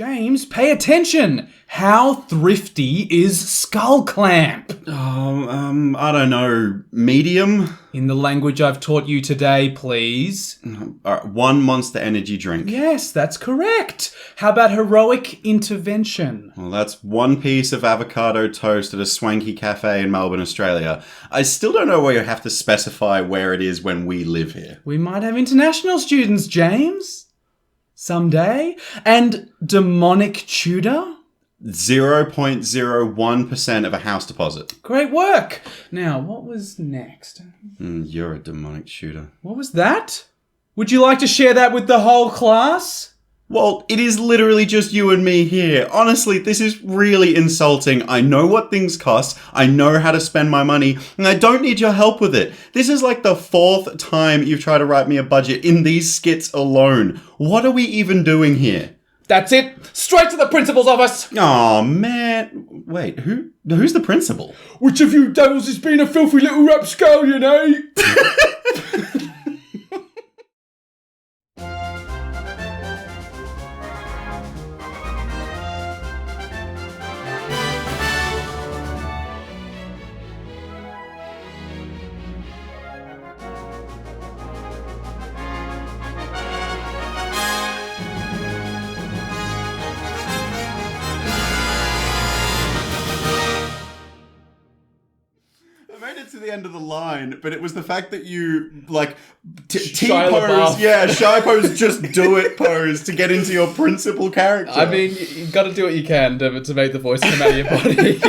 James, pay attention! How thrifty is Skull Clamp? I don't know. Medium? In the language I've taught you today, please. Alright, 1 Monster Energy drink. Yes, that's correct. How about heroic intervention? Well, that's 1 piece of avocado toast at a swanky cafe in Melbourne, Australia. I still don't know why you have to specify where it is when we live here. We might have international students, James. Someday. And demonic tutor? 0.01% of a house deposit. Great work. Now, what was next? You're a demonic shooter. What was that? Would you like to share that with the whole class? Well, it is literally just you and me here. Honestly, this is really insulting. I know what things cost. I know how to spend my money, and I don't need your help with it. This is like the 4th time you've tried to write me a budget in these skits alone. What are we even doing here? That's it. Straight to the principal's office. Oh man. Wait, who's the principal? Which of you devils has been a filthy little rapscallion, eh? To the end of the line, but it was the fact that you Shia T-pose, LaBeouf. shy pose, just do it pose to get into your principal character. I mean, you got to do what you can to make the voice come out of your body.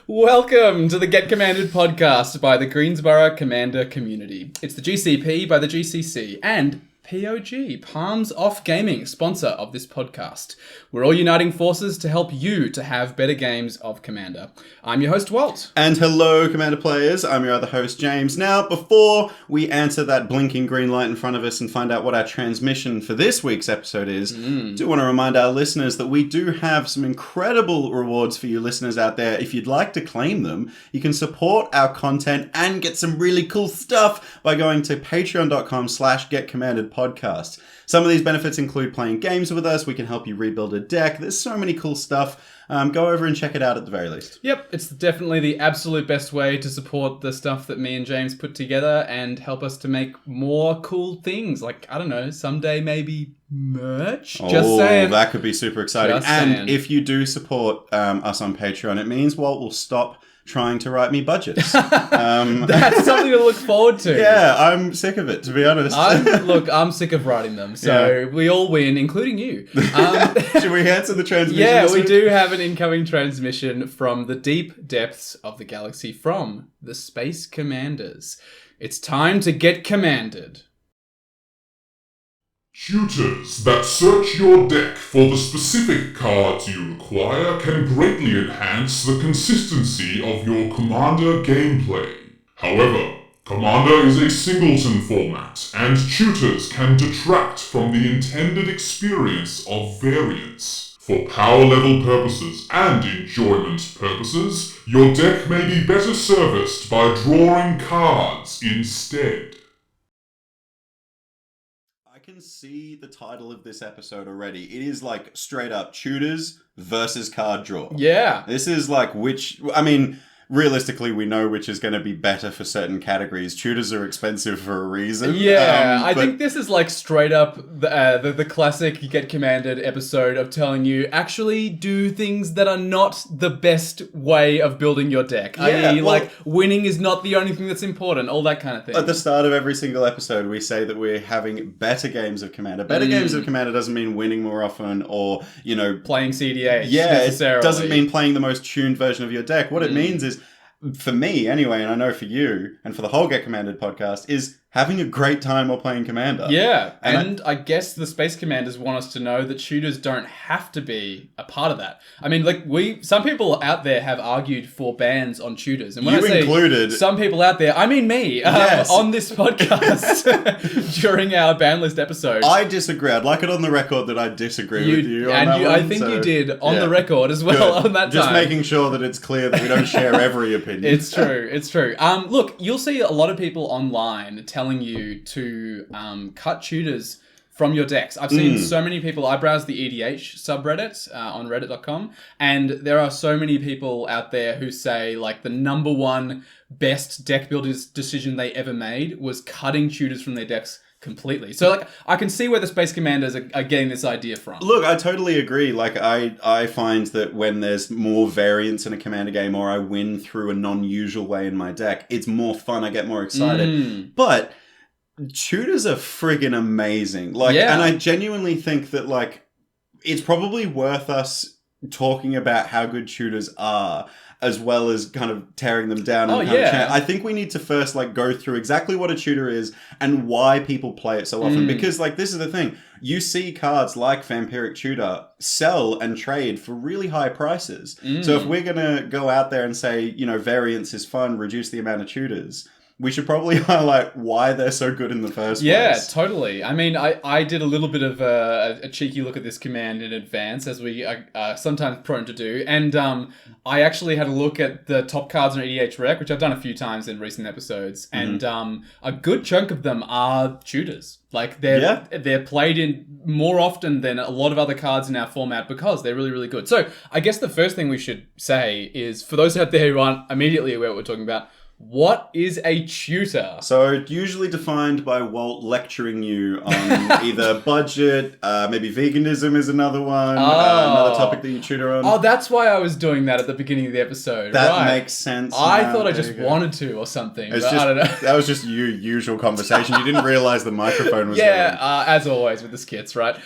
Welcome to the Get Commanded podcast by the Greensboro Commander community. It's the GCP by the GCC and POG, Palms Off Gaming, sponsor of this podcast. We're all uniting forces to help you to have better games of Commander. I'm your host, Walt. And hello, Commander players. I'm your other host, James. Now, before we answer that blinking green light in front of us and find out what our transmission for this week's episode is, I do want to remind our listeners that we do have some incredible rewards for you listeners out there. If you'd like to claim them, you can support our content and get some really cool stuff by going to patreon.com/getcommandedpodcast. Some of these benefits include playing games with us. We can help you rebuild a deck. There's so many cool stuff. Go over and check it out at the very least. Yep, it's definitely the absolute best way to support the stuff that me and James put together and help us to make more cool things. Like, I don't know, someday maybe merch? Just saying. That could be super exciting. Just and saying. If you do support us on Patreon, it means Walt will stop trying to write me budgets. That's something to look forward to. Yeah, I'm sick of it, to be honest. I'm sick of writing them, so we all win, including you. Should we answer the transmission? Yeah, we do have an incoming transmission from the deep depths of the galaxy from the Space Commanders. It's time to get commanded. Tutors that search your deck for the specific cards you require can greatly enhance the consistency of your Commander gameplay. However, Commander is a singleton format, and tutors can detract from the intended experience of variance. For power level purposes and enjoyment purposes, your deck may be better serviced by drawing cards instead. I can see the title of this episode already. It is like straight up tutors versus card draw. Yeah. This is like realistically, we know which is going to be better for certain categories. Tutors are expensive for a reason. Yeah, I think this is like straight up the classic Get Commanded episode of telling you actually do things that are not the best way of building your deck. Yeah, winning is not the only thing that's important, all that kind of thing. At the start of every single episode, we say that we're having better games of Commander. Better games of Commander doesn't mean winning more often or, playing CDH. Yeah, necessarily. It doesn't mean playing the most tuned version of your deck. What it means is, for me anyway, and I know for you, and for the whole Get Commanded podcast, is having a great time while playing Commander. Yeah, and I guess the Space Commanders want us to know that tutors don't have to be a part of that. I mean, some people out there have argued for bans on tutors. And when You I say included. Some people out there, I mean me, Yes. on this podcast during our ban list episode. I disagree. I'd like it on the record that I disagree with you on that one, I think you did on the record as well. Good. On that Just time. making sure that it's clear that we don't share every opinion. It's true. Look, you'll see a lot of people online telling you to cut tutors from your decks. I've seen so many people. I browse the EDH subreddit on reddit.com, and there are so many people out there who say like the number one best deck builders decision they ever made was cutting tutors from their decks completely. So like I can see where the Space Commanders are getting this idea from. Look, I totally agree. Like I find that when there's more variance in a commander game, or I win through a non-usual way in my deck, it's more fun. I get more excited. But tutors are friggin' amazing. Like, and I genuinely think that like it's probably worth us talking about how good tutors are, as well as kind of tearing them down. I think we need to first like go through exactly what a tutor is and why people play it so often. Because like this is the thing, you see cards like Vampiric Tutor sell and trade for really high prices. So if we're gonna go out there and say, you know, variance is fun, reduce the amount of tutors, we should probably highlight why they're so good in the first place. Yeah, totally. I mean, I did a little bit of a cheeky look at this command in advance, as we are sometimes prone to do. And I actually had a look at the top cards on EDH Rec, which I've done a few times in recent episodes. And a good chunk of them are tutors. Like, they're played in more often than a lot of other cards in our format because they're really, really good. So I guess the first thing we should say is, for those out there who aren't immediately aware what we're talking about, what is a tutor? So usually defined by Walt lecturing you on either budget, maybe veganism is another one, another topic that you tutor on. Oh, that's why I was doing that at the beginning of the episode. That makes sense. I thought I just wanted to or something, but I don't know. That was just your usual conversation. You didn't realize the microphone was going. As always with the skits, right?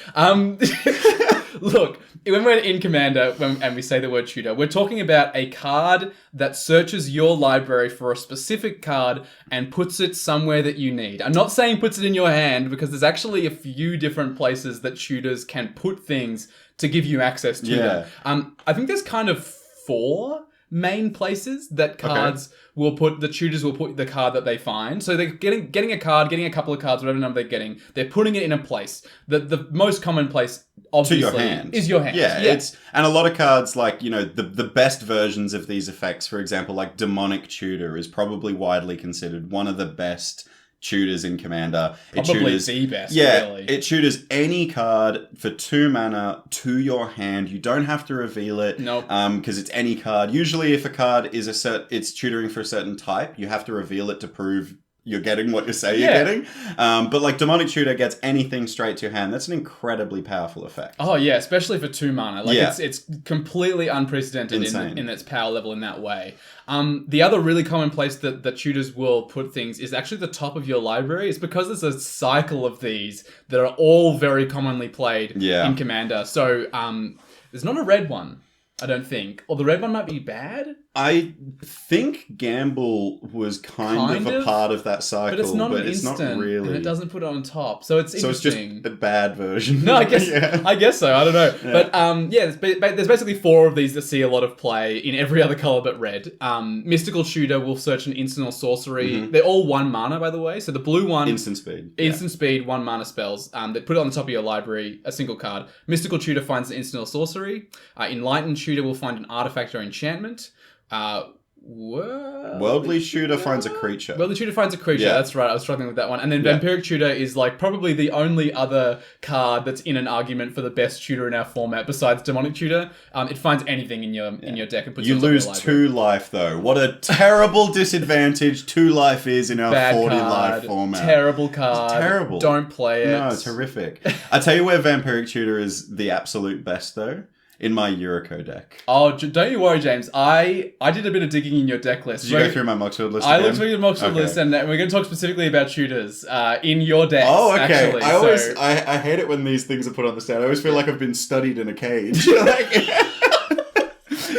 Look, when we're in Commander and we say the word tutor, we're talking about a card that searches your library for a specific card and puts it somewhere that you need. I'm not saying puts it in your hand, because there's actually a few different places that tutors can put things to give you access to them. I think there's kind of 4 main places that cards will put, the tutors will put the card that they find. So they're getting a card, getting a couple of cards, whatever number they're getting, they're putting it in a place. The most common place, obviously, to your hand. Is your hand. Yeah. And a lot of cards, like, you know, the best versions of these effects, for example, like Demonic Tutor is probably widely considered one of the best tutors in Commander. Probably the best, really. It tutors any card for 2 mana to your hand. You don't have to reveal it. Nope. Because it's any card. Usually if a card is it's tutoring for a certain type, you have to reveal it to prove you're getting what you say you're getting. But like Demonic Tutor gets anything straight to your hand. That's an incredibly powerful effect. Oh yeah, especially for 2 mana. Like it's completely unprecedented in its power level in that way. The other really common place that the tutors will put things is actually the top of your library. It's because there's a cycle of these that are all very commonly played in Commander. So there's not a red one, I don't think. Or the red one might be bad. I think Gamble was kind of a part of that cycle, but it's not an instant, not really. And it doesn't put it on top, so it's interesting. So it's just a bad version. No, I guess so. I don't know, but there's basically 4 of these that see a lot of play in every other color but red. Mystical Tutor will search an instant or sorcery. They're all 1 mana, by the way. So the blue one, instant speed, 1 mana spells. They put it on the top of your library, a single card. Mystical Tutor finds an instant or sorcery. Enlightened Tutor will find an artifact or enchantment. Worldly Tutor finds a creature. Worldly Tutor finds a creature, that's right. I was struggling with that one. And then Vampiric Tutor is like probably the only other card that's in an argument for the best tutor in our format besides Demonic Tutor. It finds anything in your deck and puts it on your library. You lose 2 life though. What a terrible disadvantage 2 life is in our 40 life format. Terrible card. It's terrible. Don't play it. No, it's horrific. I tell you where Vampiric Tutor is the absolute best though. In my Yuriko deck. Oh, don't you worry, James. I did a bit of digging in your deck list. Did you go through my Moxfield list I looked through your Moxfield list, and we're going to talk specifically about tutors in your decks. Oh, okay. Actually, I hate it when these things are put on the stand. I always feel like I've been studied in a cage.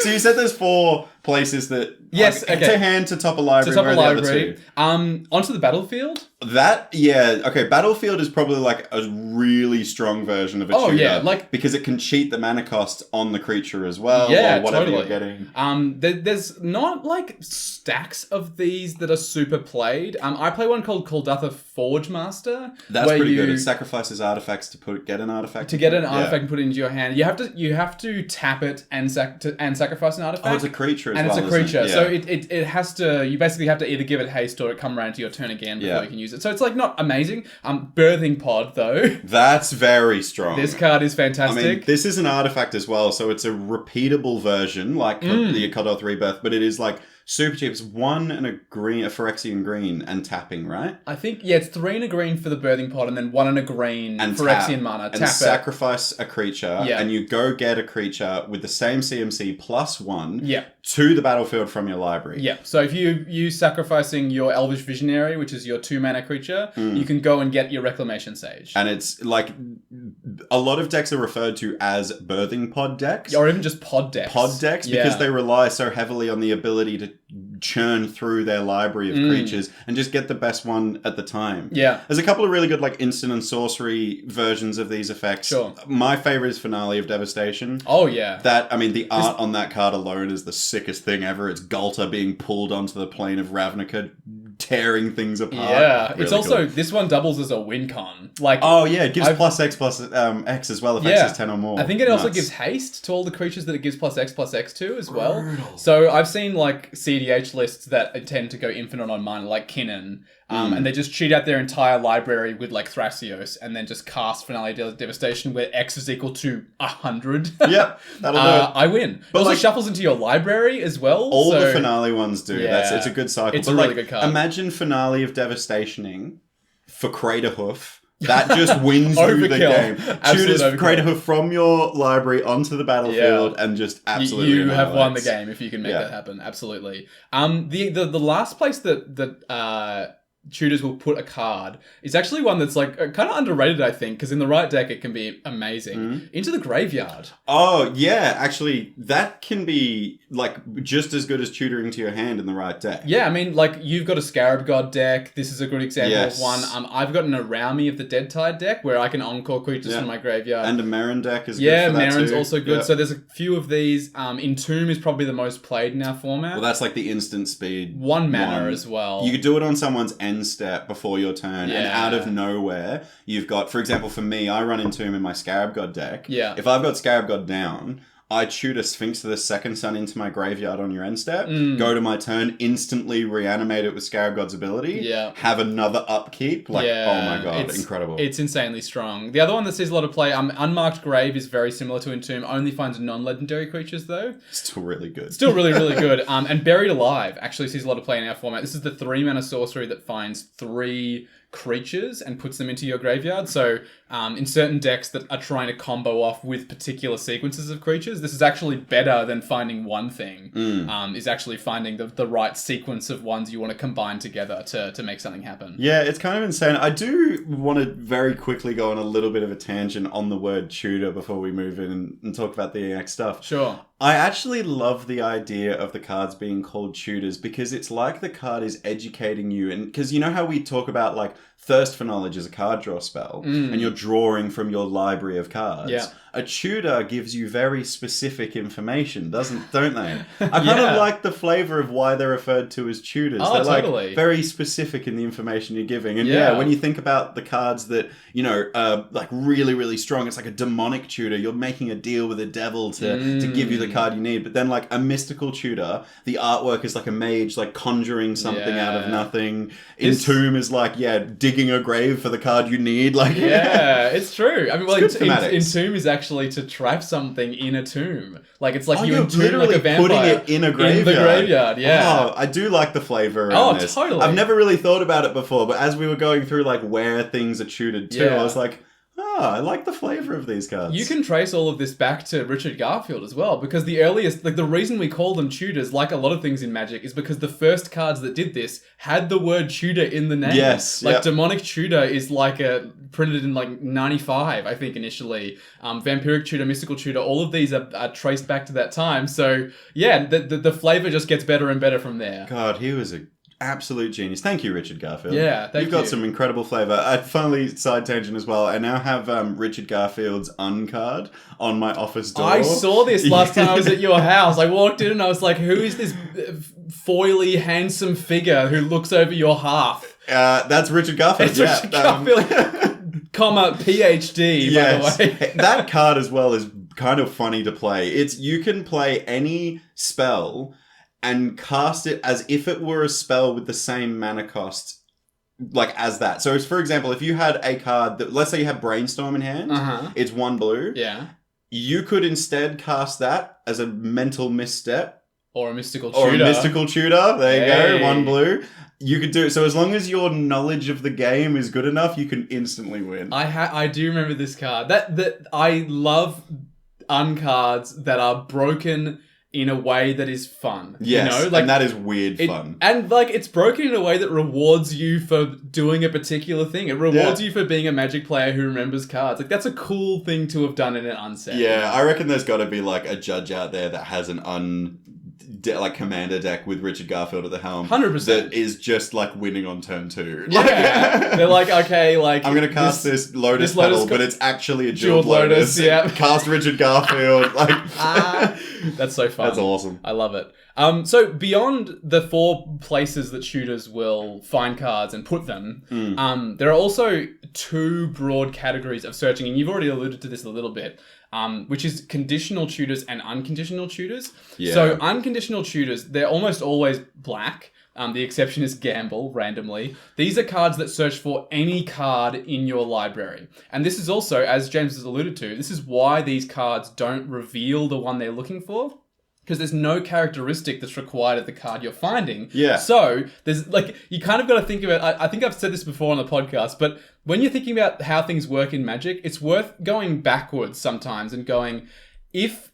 So you said there's 4 places that... Yes, okay. To hand, to top of library, to top of library. Onto the battlefield? Battlefield is probably like a really strong version of a tutor. Oh, yeah, like... Because it can cheat the mana cost on the creature as well, or whatever you're getting. There's not, like, stacks of these that are super played. I play one called Kuldotha Forge Master. That's pretty good. It sacrifices artifacts to get an artifact. To get an artifact and put it into your hand. You have to tap it and sacrifice an artifact. Oh, it's a creature creature as and well, it's a creature, isn't so it? it has to. You basically have to either give it haste or it come around to your turn again before you can use it. So it's like not amazing. Birthing pod though. That's very strong. This card is fantastic. I mean, this is an artifact as well, so it's a repeatable version, like the Kadoth Rebirth, but it is like super cheap. It's 1 and a green, a Phyrexian green, and tapping, right? I think, it's 3 and a green for the birthing pod, and then 1 and a green and Phyrexian mana. And sacrifice a creature, and you go get a creature with the same CMC plus 1 to the battlefield from your library. Yeah, so if you use sacrificing your Elvish Visionary, which is your 2 mana creature, you can go and get your Reclamation Sage. And it's like, a lot of decks are referred to as birthing pod decks. Or even just pod decks. Pod decks, because they rely so heavily on the ability to churn through their library of creatures and just get the best one at the time. Yeah. There's a couple of really good like instant and sorcery versions of these effects. Sure. My favorite is Finale of Devastation. Oh, yeah. That, I mean, the art on that card alone is the sickest thing ever. It's Galta being pulled onto the plane of Ravnica, tearing things apart. Yeah. Really it's also, cool. This one doubles as a win con. Like, oh, yeah. It gives plus X as well if X is 10 or more. I think it also Nuts. gives haste to all the creatures that it gives plus X to as well. Brutal. So I've seen like CDH lists that tend to go infinite on mana, like Kinnan. And they just cheat out their entire library with like Thrasios and then just cast Finale of Devastation where X is equal to 100. Yep, that'll do it. I win. But also shuffles into your library as well. All the Finale ones do. Yeah. It's a good cycle. It's a really good card. Imagine Finale of Devastationing for Craterhoof. That just wins you the game. Tutors Craterhoof from your library onto the battlefield and just absolutely You have won the game if you can make that happen. Absolutely. The last place that Tutors will put a card is actually one that's like kind of underrated, I think, because in the right deck it can be amazing. Into the Graveyard. Oh yeah, actually that can be like just as good as tutoring to your hand in the right deck. Yeah, I mean, like you've got a Scarab God deck. This is a good example of one. I've got an Around Me of the Dead Tide deck where I can encore creatures from my graveyard. And a Marin deck is good for that Marin's too. also good. So there's a few of these. Entomb is probably the most played in our format. Well, that's like the instant speed. 1 mana as well. You could do it on someone's end step before your turn, and out of nowhere, you've got, for example, for me, I run Entomb in my Scarab God deck. Yeah. If I've got Scarab God down, I tutor Sphinx of the Second Sun into my graveyard on your end step, go to my turn, instantly reanimate it with Scarab God's ability, have another upkeep. Like, oh my god, incredible. It's insanely strong. The other one that sees a lot of play, Unmarked Grave is very similar to Entomb, only finds non-legendary creatures though. Still really good. Still really, really good. And Buried Alive actually sees a lot of play in our format. This is the 3 mana sorcery that finds 3 creatures and puts them into your graveyard. So in certain decks that are trying to combo off with particular sequences of creatures, this is actually better than finding one thing. Is actually finding the right sequence of ones you want to combine together to make something happen. Yeah, it's kind of insane. I do want to very quickly go on a little bit of a tangent on the word tutor before we move in and talk about the EX stuff. Sure. I actually love the idea of the cards being called tutors because it's like the card is educating you. And because you know how we talk about like Thirst for Knowledge is a card draw spell and you're drawing from your library of cards. Yeah. A tutor gives you very specific information, don't they? I kind of like the flavor of why they're referred to as tutors. Oh, they're totally. like very specific in the information you're giving. And when you think about the cards that, you know, like really, really strong, it's like a demonic tutor. You're making a deal with a devil to give you the card you need. But then like a mystical tutor, the artwork is like a mage like conjuring something out of nothing. Entomb is like, digging a grave for the card you need. Like it's true. I mean, well, Entomb is actually to trap something in a tomb. Like it's like you entomb like a vampire, putting it in a graveyard. In the graveyard, Oh, I do like the flavor around this. Totally. I've never really thought about it before, but as we were going through like where things are tutored to, I was like, I like the flavor of these cards. You can trace all of this back to Richard Garfield as well, because the earliest, like the reason we call them tutors, like a lot of things in Magic, is because the first cards that did this had the word tutor in the name. Yes. Like Demonic Tutor is like printed in like 95, I think initially. Vampiric Tutor, Mystical Tutor, all of these are traced back to that time. So yeah, the flavor just gets better and better from there. God, he was a absolute genius. Thank you, Richard Garfield. Yeah, thank you. You've got some incredible flavour. Finally, side tangent as well. I now have Richard Garfield's uncard on my office door. I saw this last time I was at your house. I walked in and I was like, who is this foily, handsome figure who looks over your hearth? That's Richard Garfield. It's Richard Garfield, comma, PhD, by the way. That card as well is kind of funny to play. You can play any spell and cast it as if it were a spell with the same mana cost, like, as that. So, for example, if you had a card that, let's say you have Brainstorm in hand, it's 1 blue. Yeah. You could instead cast that as a mental misstep. Or a mystical tutor. There you go. 1 blue. You could do it. So as long as your knowledge of the game is good enough, you can instantly win. I do remember this card. That I love uncards that are broken in a way that is fun. Yes, you know? Like, and that is weird fun. And, like, it's broken in a way that rewards you for doing a particular thing. It rewards you for being a Magic player who remembers cards. Like, that's a cool thing to have done in an unset. Yeah, I reckon there's got to be, like, a judge out there that has an commander deck with Richard Garfield at the helm. 100%. That is just, like, winning on turn 2. Yeah. They're like, okay, like... I'm going to cast this Lotus Petal, but it's actually a Jeweled Lotus. Yeah. Cast Richard Garfield. Like... That's so fun. That's awesome. I love it. So beyond the 4 places that shooters will find cards and put them, there are also 2 broad categories of searching, and you've already alluded to this a little bit, which is conditional tutors and unconditional tutors. Yeah. So unconditional tutors, they're almost always black. The exception is Gamble, randomly. These are cards that search for any card in your library. And this is also, as James has alluded to, this is why these cards don't reveal the one they're looking for. Because there's no characteristic that's required of the card you're finding. Yeah. So, there's, like, you kind of got to think about... I think I've said this before on the podcast, but when you're thinking about how things work in Magic, it's worth going backwards sometimes and going, if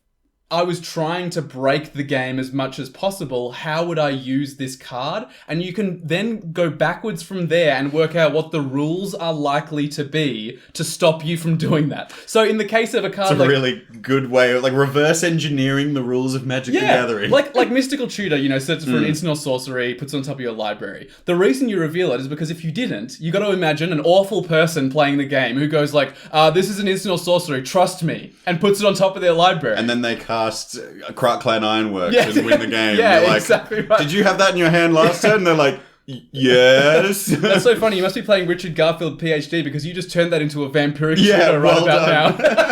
I was trying to break the game as much as possible, how would I use this card? And you can then go backwards from there and work out what the rules are likely to be to stop you from doing that. So in the case of a card it's a really good way of, like, reverse engineering the rules of Magic the Gathering. like Mystical Tutor, you know, searches for an instant or sorcery, puts it on top of your library. The reason you reveal it is because if you didn't, you got to imagine an awful person playing the game who goes like, this is an instant or sorcery, trust me, and puts it on top of their library. And then they cast Krark Clan Ironworks and win the game. Yeah, You're like, exactly right. Did you have that in your hand last turn? And they're like, yes. That's so funny. You must be playing Richard Garfield PhD because you just turned that into a vampiric shooter well about done. now.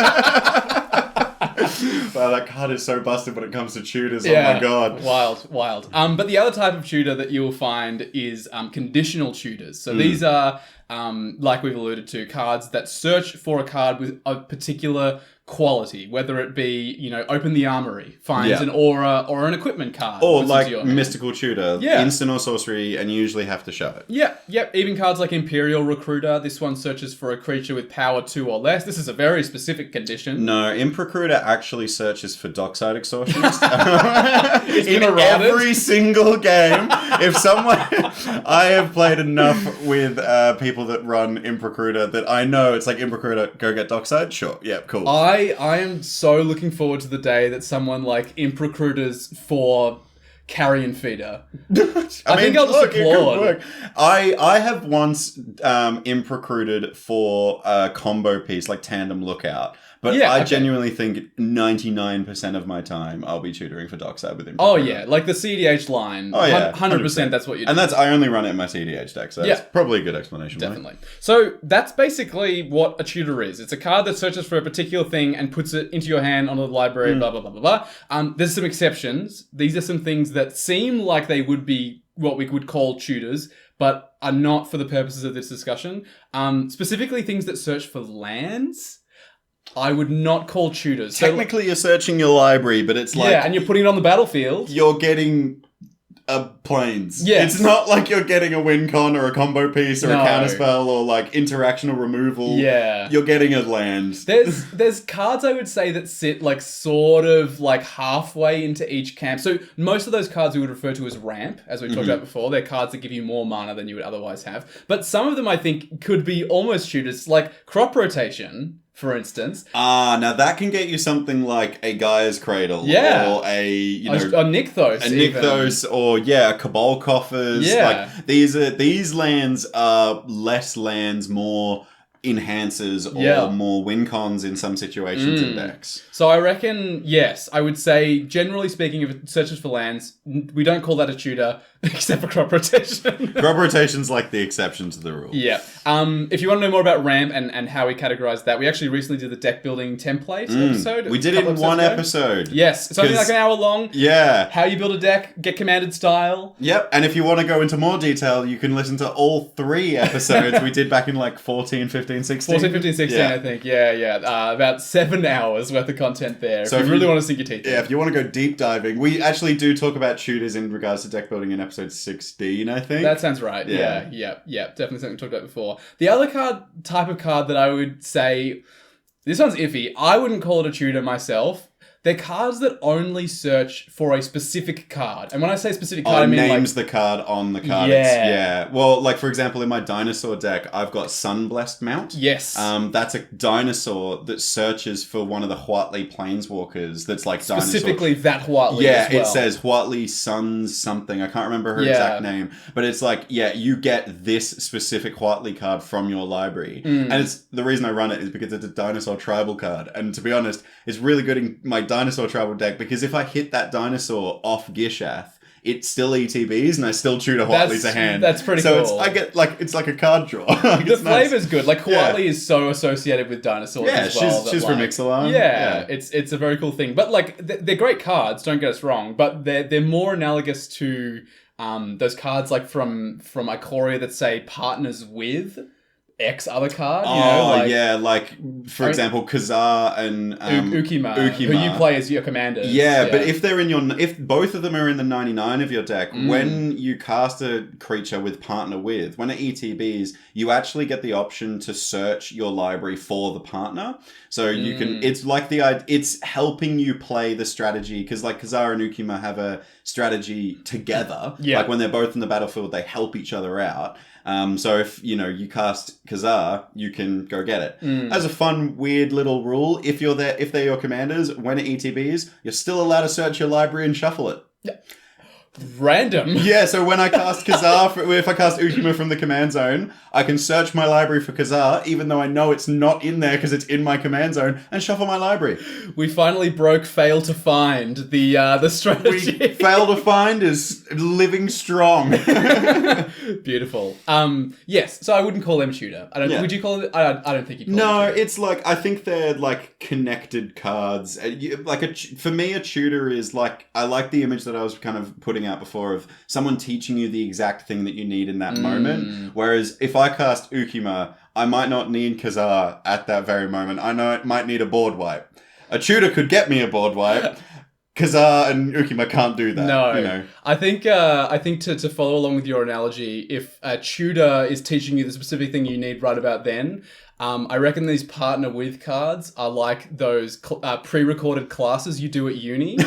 Wow, that card is so busted when it comes to tutors. Oh my god. Wild. But the other type of tutor that you'll find is conditional tutors. So these are, like we've alluded to, cards that search for a card with a particular quality, whether it be, you know, open the armory, finds an aura or an equipment card. Or like Mystical Tutor, instant or sorcery, and you usually have to show it. Yep. Even cards like Imperial Recruiter. This one searches for a creature with power 2 or less. This is a very specific condition. No, Imp Recruiter actually searches for Dockside Extortionist. In every single game. If someone... I have played enough with people that run Imp Recruiter that I know it's like, Imp Recruiter, go get Dockside? Sure. Yep, cool. I am so looking forward to the day that someone like Imp Recruiters for Carrion Feeder. I think I'll just applaud. I have once Imp Recruited for a combo piece, like Tandem Lookout. But I genuinely think 99% of my time I'll be tutoring for Dockside with Imp Recruiter. Oh yeah, like the CDH line. 100% that's what you do. And I only run it in my CDH deck, so that's probably a good explanation. Definitely. Right? So that's basically what a tutor is. It's a card that searches for a particular thing and puts it into your hand on the library, blah, blah, blah, blah, blah. There's some exceptions. These are some things that seem like they would be what we would call tutors, but are not for the purposes of this discussion. Specifically things that search for lands. I would not call tutors. Technically, you're searching your library, but it's like... Yeah, and you're putting it on the battlefield. You're getting planes. Yes. It's not like you're getting a win con or a combo piece or a counterspell or like interaction or removal. Yeah. You're getting a land. There's cards, I would say, that sit like sort of like halfway into each camp. So most of those cards we would refer to as ramp, as we talked about before. They're cards that give you more mana than you would otherwise have. But some of them I think could be almost tutors, like Crop Rotation, for instance. Now that can get you something like a Gaia's Cradle. Yeah. Or a Nykthos. A Nykthos or Cabal Coffers. Yeah. Like these lands are less lands, more enhancers or Yeah. more win cons in some situations in decks. So I reckon, yes, I would say, generally speaking, if it searches for lands, we don't call that a tutor, except for crop rotation. Crop rotation's like the exception to the rule. Yeah. If you want to know more about ramp and how we categorize that, we actually recently did the deck building template episode. We did it in one episode. Yes. It's only like an hour long. Yeah. How you build a deck, get commanded style. Yep. And if you want to go into more detail, you can listen to all 3 episodes we did back in like 14, 15, 16. 14, 15, 16, Yeah. I think. Yeah. About 7 hours worth of content there. So if you really want to sink your teeth in. Yeah, if you want to go deep diving, we actually do talk about tutors in regards to deck building in episode 16, I think. That sounds right. Yeah. Yeah. Definitely something we talked about before. The other type of card that I would say, this one's iffy. I wouldn't call it a tutor myself. They're cards that only search for a specific card. And when I say specific card, I mean names the card on the card. Yeah. Well, like for example, in my dinosaur deck, I've got Sunblessed Mount. Yes. That's a dinosaur that searches for one of the Huatli Planeswalkers that's like dinosaur. Specifically that Huatli Yeah, as well. it says Huatli Suns something. I can't remember her exact name. But it's like, you get this specific Huatli card from your library. And it's the reason I run it is because it's a dinosaur tribal card. And to be honest, it's really good in my dinosaur tribal deck because if I hit that dinosaur off Gishath, it still ETBs and I still tutor Huatli to hand. That's pretty cool. So it's like a card draw. The flavor's good. Like Huatli is so associated with dinosaurs as well. She's from Ixalan. Yeah, it's a very cool thing. But like they're great cards, don't get us wrong, but they're more analogous to those cards like from Ikoria that say partners with X other card. For example, Khazar and Ukima, who you play as your commanders. Yeah, but if both of them are in the 99 of your deck, when you cast a creature with partner with, when it ETBs, you actually get the option to search your library for the partner. So you can, it's helping you play the strategy, because like Khazar and Ukima have a strategy together. Yeah. Like when they're both in the battlefield, they help each other out. So if, you cast Khazar, you can go get it. As a fun, weird little rule, if they're your commanders, when it ETBs, you're still allowed to search your library and shuffle it. Yeah. Random. Yeah, so when I cast Khazar, if I cast Ukima from the command zone, I can search my library for Khazar, even though I know it's not in there because it's in my command zone, and shuffle my library. We finally broke fail to find the strategy. Fail to find is living strong. Beautiful. Yes, so I wouldn't call them tutor. Would you call it? I don't think you call them tutor. It's like, I think they're like connected cards. For me, a tutor is like, I like the image that I was kind of putting out before of someone teaching you the exact thing that you need in that moment. Whereas if I cast Ukima, I might not need Khazar at that very moment. I know it might need a board wipe. A tutor could get me a board wipe. Khazar and Ukima can't do that. No. I think to follow along with your analogy, if a tutor is teaching you the specific thing you need right about then, I reckon these partner with cards are like those pre-recorded classes you do at uni.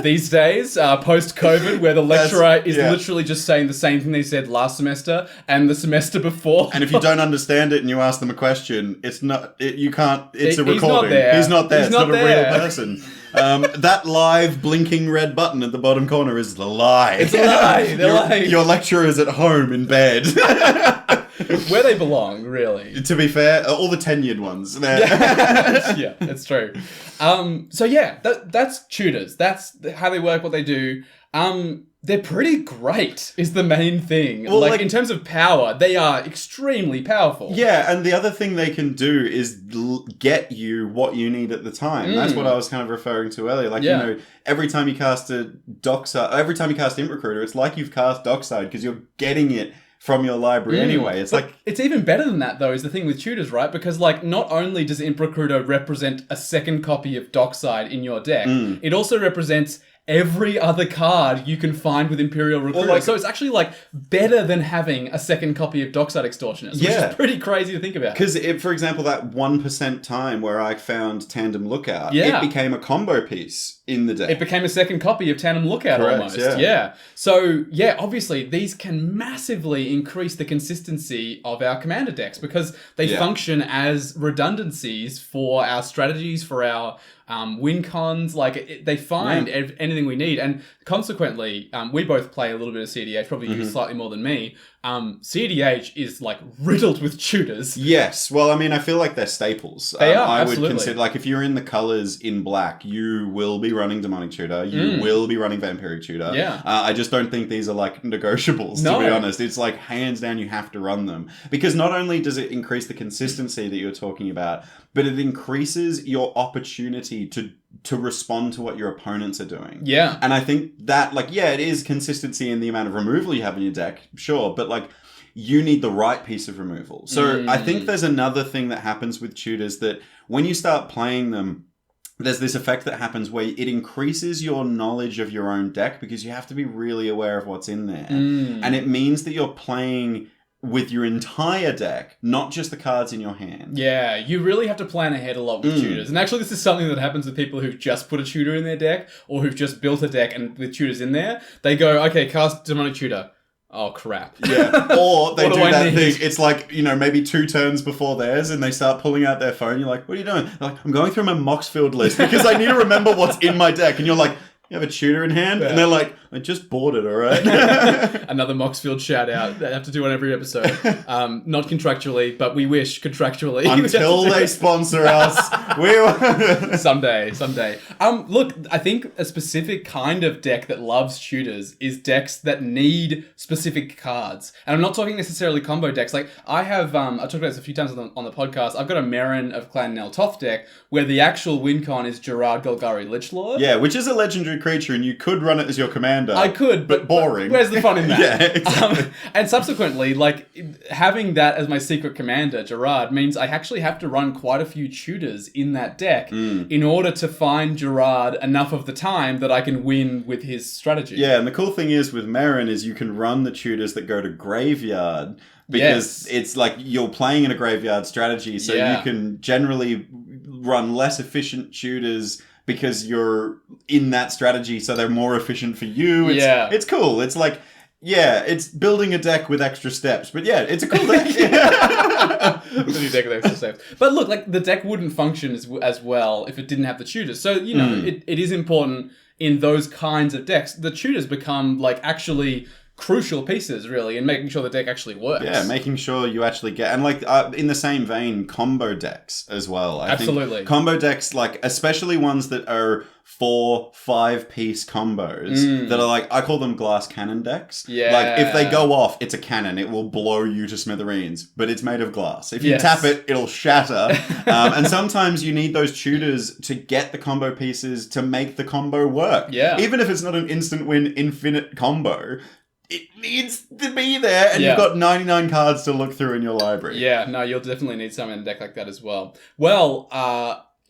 These days, post-COVID, where the lecturer is literally just saying the same thing they said last semester and the semester before. And if you don't understand it and you ask them a question, it's not, you can't, it's a recording. He's not there. He's not there. It's not a real person. That live blinking red button at the bottom corner is the lie. It's a lie. They're lying. Your lecturer is at home in bed. Where they belong, really. To be fair, all the tenured ones. Yeah, it's true. So yeah, that's tutors. That's how they work, what they do. They're pretty great, is the main thing. Well, in terms of power, they are extremely powerful. Yeah, and the other thing they can do is get you what you need at the time. That's what I was kind of referring to earlier. Every time you cast a Dockside, every time you cast Imp Recruiter, it's like you've cast Dockside because you're getting it from your library anyway. It's even better than that, though, is the thing with tutors, right? Because not only does Imp Recruiter represent a second copy of Dockside in your deck, it also represents every other card you can find with Imperial Recruiter. So it's actually better than having a second copy of Dockside Extortionist, which is pretty crazy to think about. Because for example, that 1% time where I found Tandem Lookout, it became a combo piece in the deck. It became a second copy of Tandem Lookout. Correct, almost. Yeah. So obviously these can massively increase the consistency of our commander decks because they function as redundancies for our strategies, for our win cons. Like they find anything we need, and consequently, we both play a little bit of CDH. Probably you slightly more than me. CDH is like riddled with tutors. Yes. Well, I mean, I feel like they're staples. They are, I absolutely. would consider, like, if you're in the colours in black, you will be running Demonic Tutor. You will be running Vampiric Tutor. Yeah. I just don't think these are, like, negotiables, to be honest. It's like, hands down, you have to run them. Because not only does it increase the consistency that you're talking about, but it increases your opportunity to respond to what your opponents are doing. Yeah. And I think that, like, yeah, it is consistency in the amount of removal you have in your deck, sure, but, like, you need the right piece of removal. So I think there's another thing that happens with tutors, that when you start playing them, there's this effect that happens where it increases your knowledge of your own deck, because you have to be really aware of what's in there. And it means that you're playing with your entire deck, not just the cards in your hand. Yeah, you really have to plan ahead a lot with tutors. And actually, this is something that happens with people who've just put a tutor in their deck, or who've just built a deck and with tutors in there. They go, okay, cast Demonic Tutor. Oh, crap. Yeah. Or they What do do I that need? thing. It's like, you know, maybe 2 turns before theirs, and they start pulling out their phone. You're like, what are you doing? They're like, I'm going through my Moxfield list because I need to remember what's in my deck. And you're like, you have a tutor in hand? And they're like, I just bought it, all right? Another Moxfield shout out. They have to do on every episode. Not contractually, but we wish contractually. Until they sponsor us. Someday. Look, I think a specific kind of deck that loves tutors is decks that need specific cards. And I'm not talking necessarily combo decks. Like, I have, I talked about this a few times on the podcast, I've got a Merrin of Clan Nel Toth deck where the actual win con is Gerard Golgari Lichlord. Yeah, which is a legendary creature, and you could run it as your commander. I could, but boring. Where's the fun in that? Yeah, exactly. And subsequently, like, having that as my secret commander, Gerard, means I actually have to run quite a few tutors in that deck in order to find Gerard enough of the time that I can win with his strategy. Yeah, and the cool thing is with Merrin is you can run the tutors that go to graveyard, because it's like you're playing in a graveyard strategy, so you can generally run less efficient tutors because you're in that strategy, so they're more efficient for you. It's cool. It's like, it's building a deck with extra steps, but it's a cool deck. Building a deck with extra steps. But look, like, the deck wouldn't function as well if it didn't have the tutors. So, you know, it is important in those kinds of decks. The tutors become, like, actually crucial pieces, really, in making sure the deck actually works. Yeah, making sure you actually get... And, like, in the same vein, combo decks as well. I think combo decks, like, especially ones that are 4-5-piece combos that are, like, I call them glass cannon decks. Yeah. Like, if they go off, it's a cannon. It will blow you to smithereens, but it's made of glass. If you tap it, it'll shatter. And sometimes you need those tutors to get the combo pieces to make the combo work. Yeah. Even if it's not an instant win, infinite combo, it needs to be there, and you've got 99 cards to look through in your library. Yeah, no, you'll definitely need some in a deck like that as well. Well,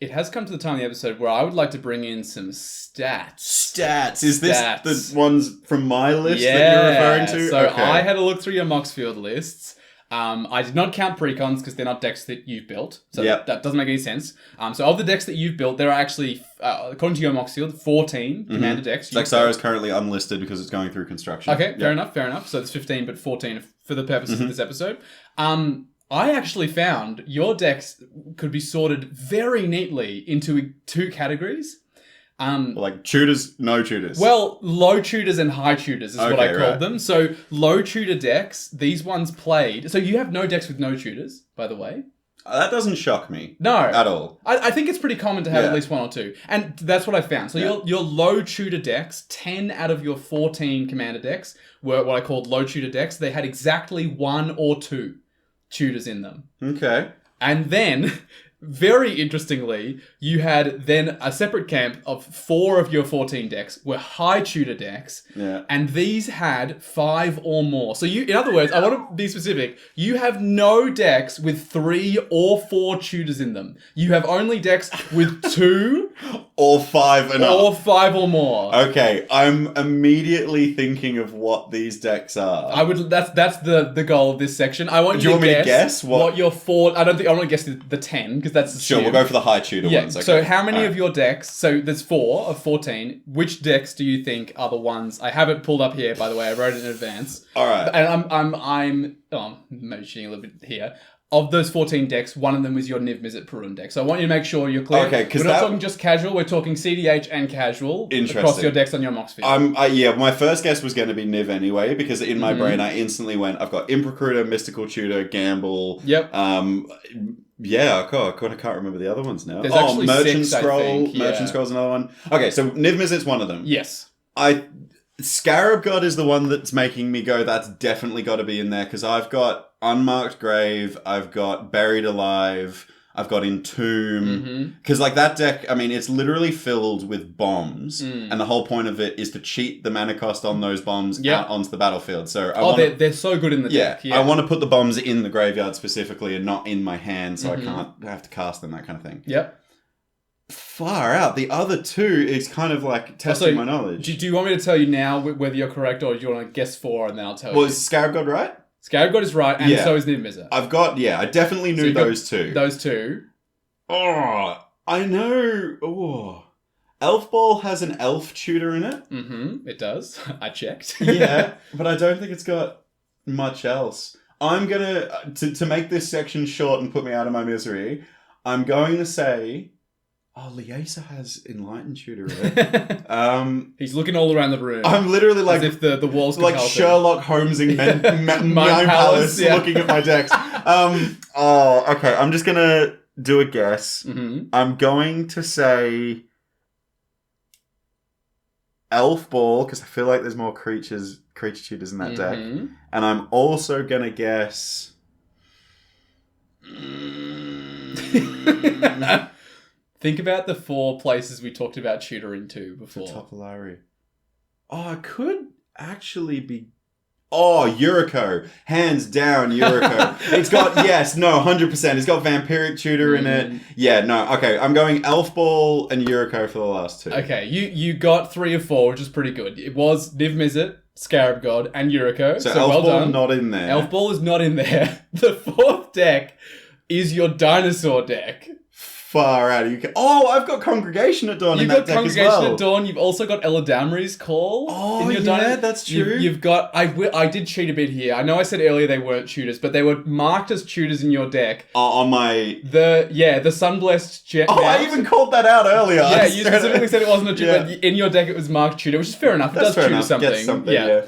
it has come to the time of the episode where I would like to bring in some stats. Stats. Is this the ones from my list that you're referring to? So I had a look through your Moxfield lists. I did not count precons because they're not decks that you've built. So that doesn't make any sense. So of the decks that you've built, there are actually, according to your Moxfield, 14 commander decks. Dexara is currently unlisted because it's going through construction. Okay, fair enough. So it's 15, but 14 for the purposes of this episode. I actually found your decks could be sorted very neatly into 2 categories. Like tutors, no tutors. Well, low tutors and high tutors is what I called them. So low tutor decks, these ones played. So you have no decks with no tutors, by the way. That doesn't shock me. No. At all. I think it's pretty common to have at least 1 or 2. And that's what I found. So your low tutor decks, 10 out of your 14 commander decks were what I called low tutor decks. They had exactly 1 or 2 tutors in them. Okay. And then, very interestingly, you had then a separate camp of 4 of your 14 decks were high tutor decks. Yeah. And these had 5 or more. So you, in other words, I want to be specific. You have no decks with 3 or 4 tutors in them. You have only decks with 2 or 5 and or up. 5 or more. Okay, I'm immediately thinking of what these decks are. I would. That's the goal of this section. I want Do you want me to guess what your 4. I don't want to guess the 10 because that's sure. We'll go for the high tutor ones. Okay. So how many of your decks? So there's 4 of 14. Which decks do you think are the ones? I have it pulled up here, by the way. I wrote it in advance. All right. And I'm maybe cheating a little bit here. of those 14 decks, one of them is your Niv Mizzet Perun deck. So I want you to make sure you're clear. Okay, we're not talking just casual. We're talking CDH and casual across your decks on your Mox field. Yeah, my first guess was going to be Niv anyway, because in my brain I instantly went, I've got Imp-Recruiter, Mystical Tutor, Gamble. Yep. Yeah, I kind of can't remember the other ones now. There's actually Merchant 6, Scroll. I think. Yeah. Merchant Scroll's another one. Okay, so Niv Mizzet's one of them. Yes. Scarab God is the one that's making me go, that's definitely got to be in there, because I've got Unmarked Grave, I've got Buried Alive, I've got Entomb. Because like that deck, I mean, it's literally filled with bombs, and the whole point of it is to cheat the mana cost on those bombs out onto the battlefield. So they're so good in the deck. Yeah, I want to put the bombs in the graveyard specifically and not in my hand, so I can't have to cast them, that kind of thing. Yep. Far out. The other two is kind of like testing my knowledge. Do you want me to tell you now whether you're correct, or do you want to guess 4 and then I'll tell you? Well, is Scarab God right? Scarab God is right, and so is Niv Mizzet. I definitely knew those two. Those two. Oh, I know. Oh. Elf Ball has an elf tutor in it. It does. I checked. Yeah, but I don't think it's got much else. I'm going to make this section short and put me out of my misery, I'm going to say... Oh, Liesa has Enlightened Tutor in it. He's looking all around the room. I'm literally like... As if the walls could like help Sherlock Holmesing Mine Palace looking at my decks. Okay. I'm just going to do a guess. I'm going to say Elf Ball, because I feel like there's more creature tutors in that deck. And I'm also going to guess... Think about the 4 places we talked about tutoring to before. The top of library. Oh, it could actually be... Oh, Yuriko. Hands down, Yuriko. It's got, 100%. It's got Vampiric Tutor in it. Yeah, no, okay. I'm going Elf Ball and Yuriko for the last 2. Okay, you got 3 of 4, which is pretty good. It was Niv Mizzet, Scarab God, and Yuriko. So Elf well Ball done. not in there. Elf Ball is not in there. The 4th deck is your Dinosaur deck. Far out. I've got Congregation at Dawn in that deck as well. You've got Congregation at Dawn. You've also got Eladamri's Call. Oh, yeah, that's true. You've got... I did cheat a bit here. I know I said earlier they weren't tutors, but they were marked as tutors in your deck. On my... The Sunblessed Jet. I even called that out earlier. Yeah, you specifically said it wasn't a tutor, but in your deck it was marked tutor, which is fair enough. It does tutor something. Get something. Yeah.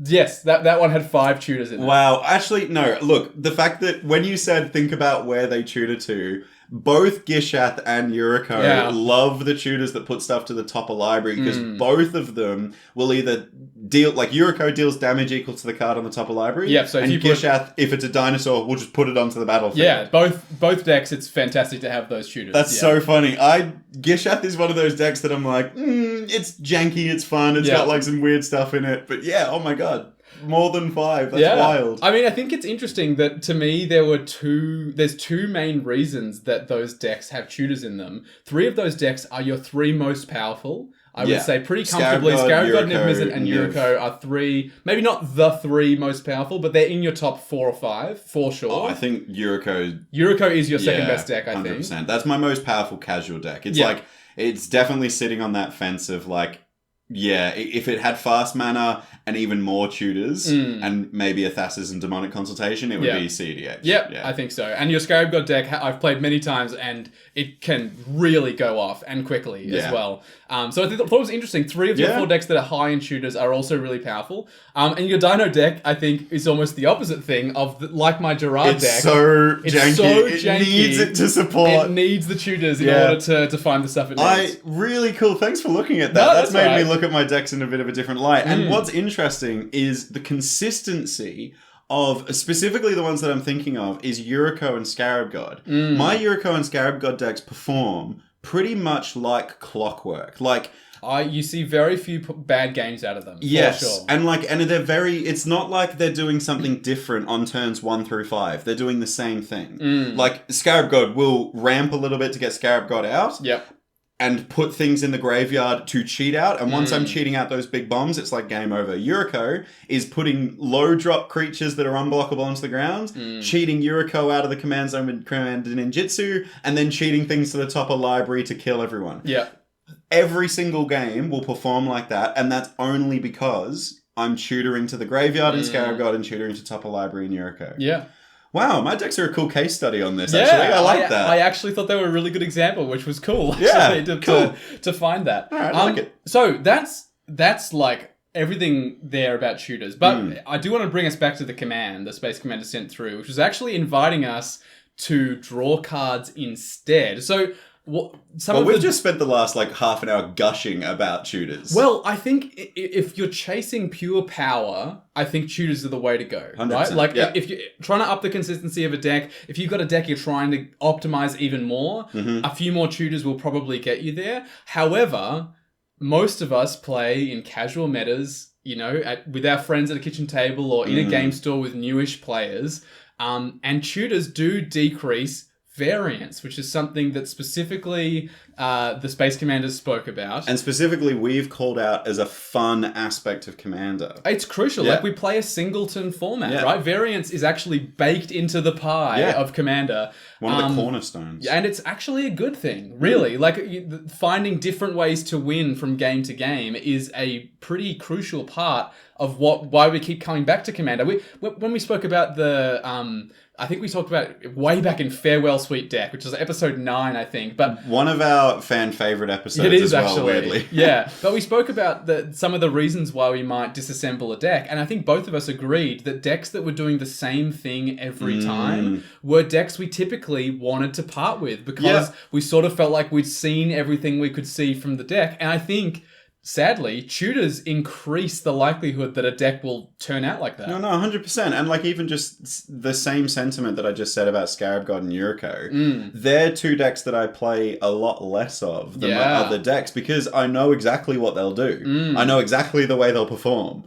Yes, that one had 5 tutors in it. Wow. Actually, no. Look, the fact that when you said think about where they tutor to... Both Gishath and Yuriko love the tutors that put stuff to the top of library, because both of them will either deal... Like, Yuriko deals damage equal to the card on the top of library. Yeah, so and Gishath, if it's a dinosaur, will just put it onto the battlefield. Yeah, both decks, it's fantastic to have those tutors. That's so funny. Gishath is one of those decks that I'm like, it's janky, it's fun, it's got like some weird stuff in it. But yeah, oh my god. More than 5. That's wild. I mean, I think it's interesting that, to me, there's 2 main reasons that those decks have tutors in them. 3 of those decks are your 3 most powerful. I would say pretty comfortably. Scarab God, Niv Mizzet, and Yuriko are 3, maybe not the 3 most powerful, but they're in your top 4 or 5, for sure. Oh, I think Yuriko is your second best deck, I 100%. think. That's my most powerful casual deck. It's like, it's definitely sitting on that fence of like, yeah, if it had fast mana and even more tutors and maybe a Thassa's and Demonic Consultation, it would be CDH. Yep, yeah, I think so. And your Scarab God deck, I've played many times, and it can really go off and quickly as well. So I thought it was interesting. 3 of your 4 decks that are high in tutors are also really powerful. And your Dino deck, I think, is almost the opposite thing of like my Gerard deck. It's so janky. It needs it to support. It needs the tutors in order to find the stuff it needs. Really cool. Thanks for looking at that. That's made me look at my decks in a bit of a different light. And what's interesting is the consistency of, specifically the ones that I'm thinking of, is Yuriko and Scarab God. My Yuriko and Scarab God decks perform pretty much like clockwork. Like, you see very few bad games out of them. Yes, for sure. and they're very... It's not like they're doing something different on turns 1 through 5. They're doing the same thing. Like, Scarab God will ramp a little bit to get Scarab God out. Yep. And put things in the graveyard to cheat out. And once I'm cheating out those big bombs, it's like game over. Yuriko is putting low drop creatures that are unblockable onto the ground, cheating Yuriko out of the command zone with Command Ninjutsu, and then cheating things to the top of library to kill everyone. Yeah. Every single game will perform like that, and that's only because I'm tutoring to the graveyard in Scarab God and tutoring to top of library in Yuriko. Yeah. Wow, my decks are a cool case study on this, actually. I like that. I actually thought they were a really good example, which was cool. Yeah, to find that. All right, I like it. So that's like everything there about tutors. But I do want to bring us back to the command the Space Commander sent through, which was actually inviting us to draw cards instead. So we've just spent the last half an hour gushing about tutors. Well, I think if you're chasing pure power, I think tutors are the way to go, right? If you're trying to up the consistency of a deck, if you've got a deck you're trying to optimize even more, a few more tutors will probably get you there. However, most of us play in casual metas, with our friends at a kitchen table or in a game store with newish players, and tutors do decrease variance, which is something that specifically the Space Commanders spoke about. And specifically we've called out as a fun aspect of Commander. It's crucial. We play a singleton format, right? Variance is actually baked into the pie of Commander. One of the cornerstones. And it's actually a good thing, really. Finding different ways to win from game to game is a pretty crucial part of why we keep coming back to Commander. When we spoke about the... I think we talked about it way back in Farewell Sweet Deck, which was episode 9, I think. But one of our fan favorite episodes as well, actually, weirdly. Yeah, but we spoke about some of the reasons why we might disassemble a deck. And I think both of us agreed that decks that were doing the same thing every time were decks we typically wanted to part with because we sort of felt like we'd seen everything we could see from the deck. And I think... sadly, tutors increase the likelihood that a deck will turn out like that. No, 100%. And even just the same sentiment that I just said about Scarab God and Yuriko, they're two decks that I play a lot less of than my other decks because I know exactly what they'll do. I know exactly the way they'll perform.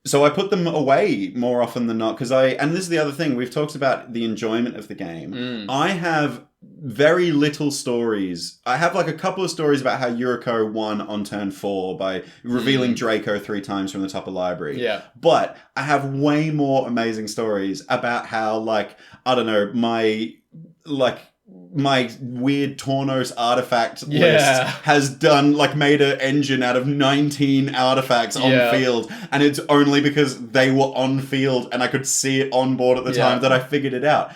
So I put them away more often than not because and this is the other thing, we've talked about the enjoyment of the game. I have very little stories. I have a couple of stories about how Yuriko won on turn 4 by revealing Draco 3 times from the top of library. Yeah. But I have way more amazing stories about how I don't know, my weird Tornos artifact list has made an engine out of 19 artifacts on field, and it's only because they were on field and I could see it on board at the time that I figured it out.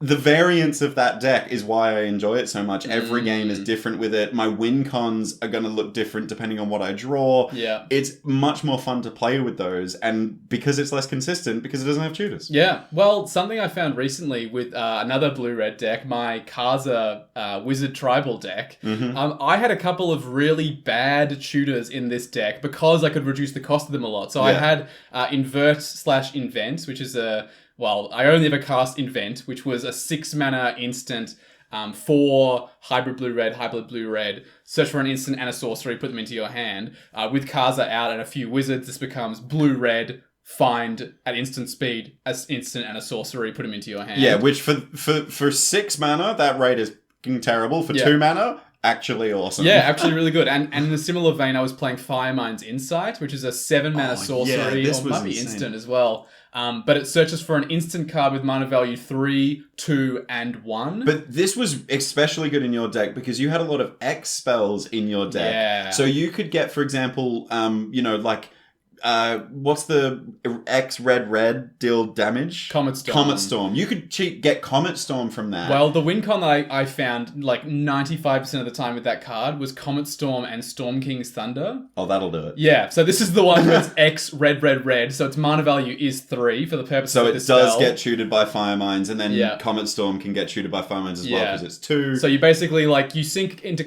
The variance of that deck is why I enjoy it so much. Every game is different with it. My win cons are going to look different depending on what I draw. Yeah. It's much more fun to play with those. And because it's less consistent, because it doesn't have tutors. Yeah. Well, something I found recently with another blue-red deck, my Kaza Wizard Tribal deck, I had a couple of really bad tutors in this deck because I could reduce the cost of them a lot. So I had Invert/Invent, which is I only ever cast Invent, which was a 6-mana instant for hybrid blue-red, search for an instant and a sorcery, put them into your hand. With Kaza out and a few wizards, this becomes blue-red, find at instant speed, as instant and a sorcery, put them into your hand. Yeah, which for 6 mana, that rate is terrible. For 2 mana... actually awesome. Yeah, actually really good. And in a similar vein, I was playing Firemind's Insight, which is a 7-mana sorcery, or might be instant as well. But it searches for an instant card with mana value 3, 2, and 1. But this was especially good in your deck because you had a lot of X spells in your deck. Yeah. So you could get, for example, what's the X red deal damage? Comet Storm. You could get Comet Storm from that. Well, the win con that I found 95% of the time with that card was Comet Storm and Storm King's Thunder. Oh, that'll do it. Yeah, so this is the one that's X red, so its mana value is 3 for the purpose of this spell. So it does get tutored by Firemines, and then Comet Storm can get tutored by Firemines as well because it's 2. So you basically you sync into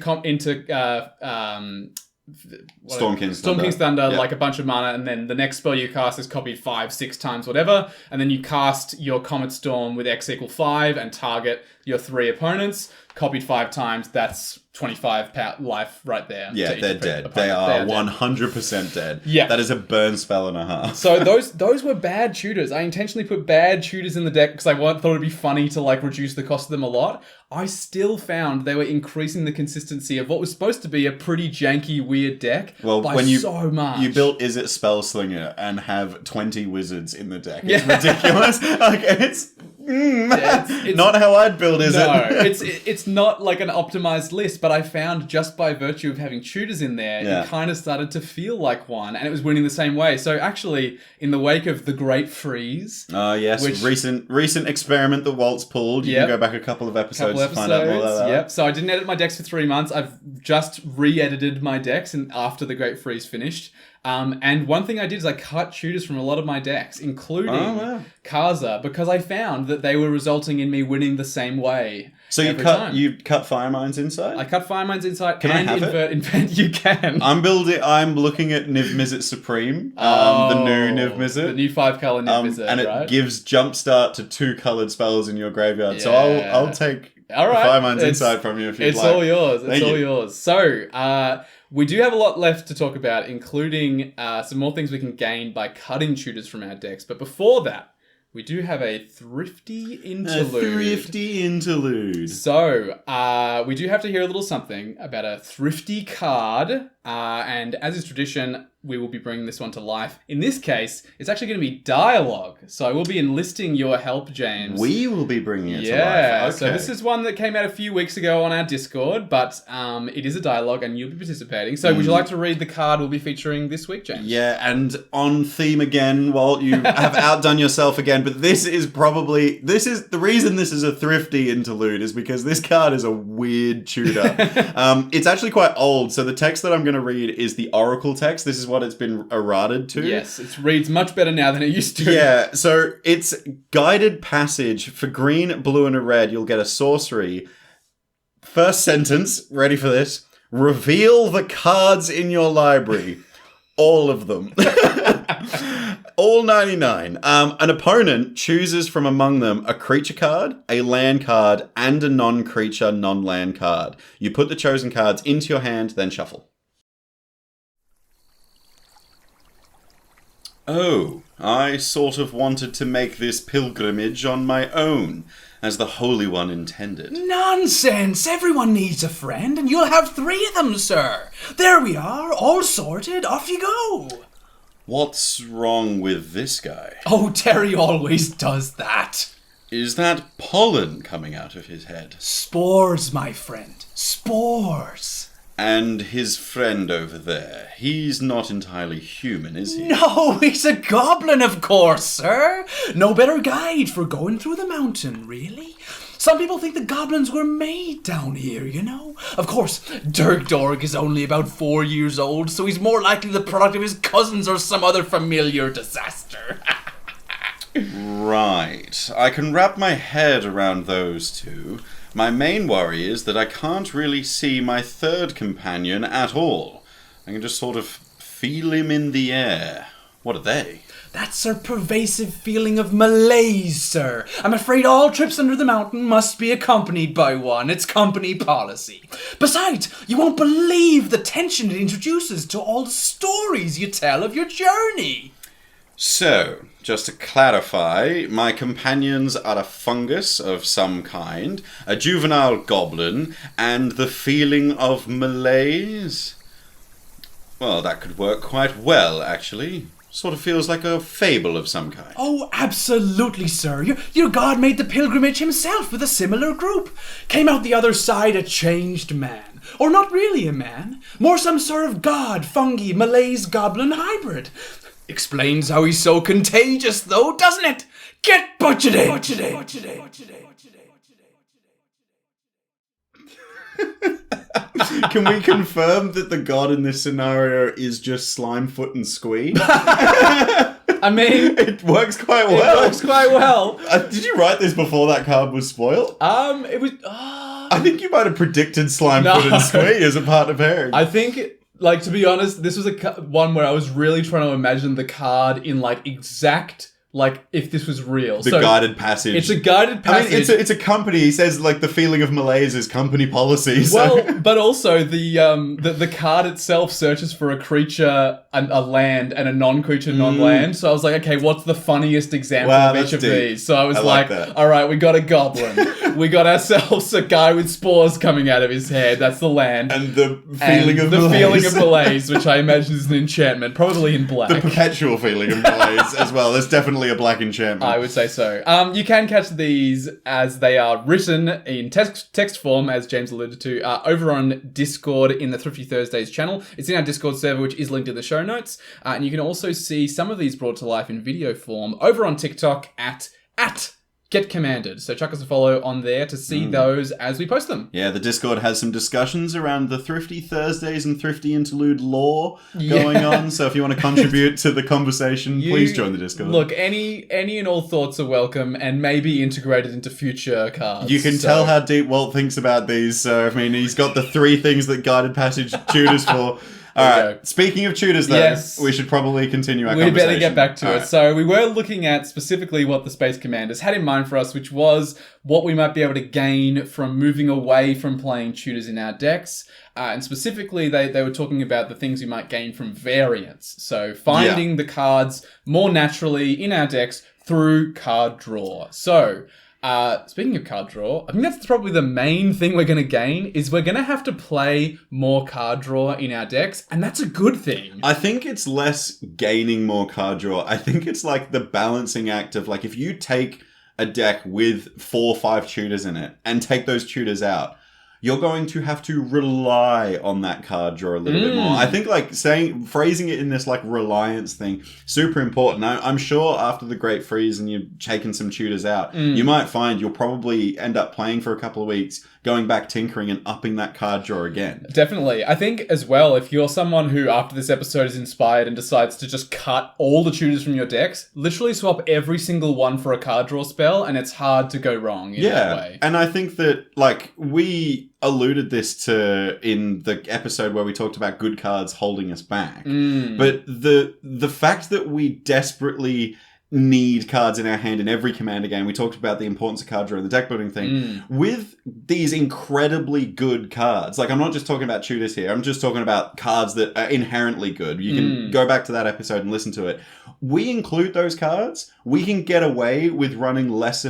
Storm King's Thunder, like a bunch of mana, and then the next spell you cast is copied 5, 6 times, whatever, and then you cast your Comet Storm with X = 5 and target your 3 opponents, copied 5 times, that's 25 life right there. Yeah, they're dead. They are 100% dead. Yeah. That is a burn spell and a half. So those were bad tutors. I intentionally put bad tutors in the deck because I thought it'd be funny to reduce the cost of them a lot. I still found they were increasing the consistency of what was supposed to be a pretty janky, weird deck by so much. You built Izzet Spellslinger and have 20 wizards in the deck. It's ridiculous. It's It's not how I'd build, is no, it? it's not like an optimized list, but I found just by virtue of having tutors in there, it kind of started to feel like one, and it was winning the same way. So actually, in the wake of the Great Freeze... yes, which, recent experiment that Walt's pulled. You can go back a couple of episodes to find out more about that. Yep, so I didn't edit my decks for 3 months. I've just re-edited my decks after the Great Freeze finished. And one thing I did is I cut tutors from a lot of my decks, including Kaza, because I found that they were resulting in me winning the same way. So you cut Firemind's Insight? I cut Firemind's Insight Can and I have invert invent. You can. I'm looking at Niv Mizzet Supreme, the new Niv Mizzet. The new 5-color Niv Mizzet, and it gives jumpstart to 2 colored spells in your graveyard. Yeah. So I'll take Firemind's Insight from you if you'd like. It's all yours. Thank you. Yours. So, we do have a lot left to talk about, including some more things we can gain by cutting tutors from our decks. But before that, we do have a thrifty interlude. So, we do have to hear a little something about a thrifty card. And as is tradition, we will be bringing this one to life. In this case, it's actually going to be dialogue. So I will be enlisting your help, James. We will be bringing it to life. Yeah, okay. So this is one that came out a few weeks ago on our Discord, but it is a dialogue and you'll be participating. So would you like to read the card we'll be featuring this week, James? Yeah, and on theme again, Walt, you have outdone yourself again, but this is the reason this is a thrifty interlude is because this card is a weird tutor. It's actually quite old, so the text that I'm going to read is the Oracle text. This is what it's been errated to. Yes, it reads much better now than it used to. Yeah, so it's guided passage. For green, blue, and a red, you'll get a sorcery. First sentence, ready for this? Reveal the cards in your library. All of them. All 99. An opponent chooses from among them a creature card, a land card, and a non-creature, non-land card. You put the chosen cards into your hand, then shuffle. Oh, I sort of wanted to make this pilgrimage on my own, as the Holy One intended. Nonsense! Everyone needs a friend, and you'll have 3 of them, sir. There we are, all sorted, off you go. What's wrong with this guy? Oh, Terry always does that. Is that pollen coming out of his head? Spores, my friend, spores. And his friend over there, he's not entirely human, is he? No, he's a goblin, of course, sir. No better guide for going through the mountain, really. Some people think the goblins were made down here, you know. Of course, Dirk Dorg is only about 4 years old, so he's more likely the product of his cousins or some other familiar disaster. Right. I can wrap my head around those two. My main worry is that I can't really see my third companion at all. I can just sort of feel him in the air. What are they? That's a pervasive feeling of malaise, sir. I'm afraid all trips under the mountain must be accompanied by one. It's company policy. Besides, you won't believe the tension it introduces to all the stories you tell of your journey. So, just to clarify, my companions are a fungus of some kind, a juvenile goblin, and the feeling of malaise? Well, that could work quite well, actually. Sort of feels like a fable of some kind. Oh, absolutely, sir. Your god made the pilgrimage himself with a similar group. Came out the other side a changed man. Or not really a man. More some sort of god, fungi, malaise, goblin hybrid. Explains how he's so contagious, though, doesn't it? Get budgeting! Can we confirm that the god in this scenario is just Slimefoot and Squee? I mean, it works quite well. It works quite well. Did you write this before that card was spoiled? It was... I think you might have predicted Slimefoot and Squee as a partner pairing. I think... Like, to be honest, this was one where I was really trying to imagine the card in, like, exact, like, if this was real. The guided passage. It's a guided passage. I mean, it's a company. He says, like, the feeling of malaise is company policy. So. Well, but also the card itself searches for a creature, a land, and a non-creature, non-land. So I was like, okay, what's the funniest example of each of these? So I was like all right, we got a goblin. We got ourselves a guy with spores coming out of his head. That's the land. And the feeling of malaise. The feeling of malaise, which I imagine is an enchantment, probably in black. The perpetual feeling of malaise as well. There's definitely definitely a black enchantment. I would say so. You can catch these as they are written in text form, as James alluded to, over on Discord in the Thrifty Thursdays channel. It's in our Discord server, which is linked in the show notes. And you can also see some of these brought to life in video form over on TikTok at Get Commanded. So chuck us a follow on there to see those as we post them. Yeah, the Discord has some discussions around the Thrifty Thursdays and Thrifty Interlude lore going on. So if you want to contribute to the conversation, please join the Discord. Look, any and all thoughts are welcome and may be integrated into future cards. You can tell how deep Walt thinks about these. So, I mean, he's got the 3 things that Guided Passage tutors for. All right. Speaking of tutors, though, we should probably continue our conversation. We better get back to it. So we were looking at specifically what the Space Commanders had in mind for us, which was what we might be able to gain from moving away from playing tutors in our decks. And specifically, they were talking about the things we might gain from variants. So finding the cards more naturally in our decks through card draw. So... speaking of card draw, I think that's probably the main thing we're going to gain is we're going to have to play more card draw in our decks, and that's a good thing. I think it's less gaining more card draw. I think it's like the balancing act of like if you take a deck with 4 or 5 tutors in it and take those tutors out, you're going to have to rely on that card draw a little bit more. I think like phrasing it in this like reliance thing, super important. I'm sure after the Great Freeze and you've taken some tutors out, you might find you'll probably end up playing for a couple of weeks, going back tinkering and upping that card draw again. Definitely. I think as well, if you're someone who after this episode is inspired and decides to just cut all the tutors from your decks, literally swap every single one for a card draw spell, and it's hard to go wrong in that way. And I think that like we alluded this to in the episode where we talked about good cards holding us back. But the fact that we desperately need cards in our hand in every Commander game, we talked about the importance of card draw and the deck building thing, with these incredibly good cards. Like, I'm not just talking about tutors here, I'm just talking about cards that are inherently good. You can go back to that episode and listen to it. We include those cards, we can get away with running less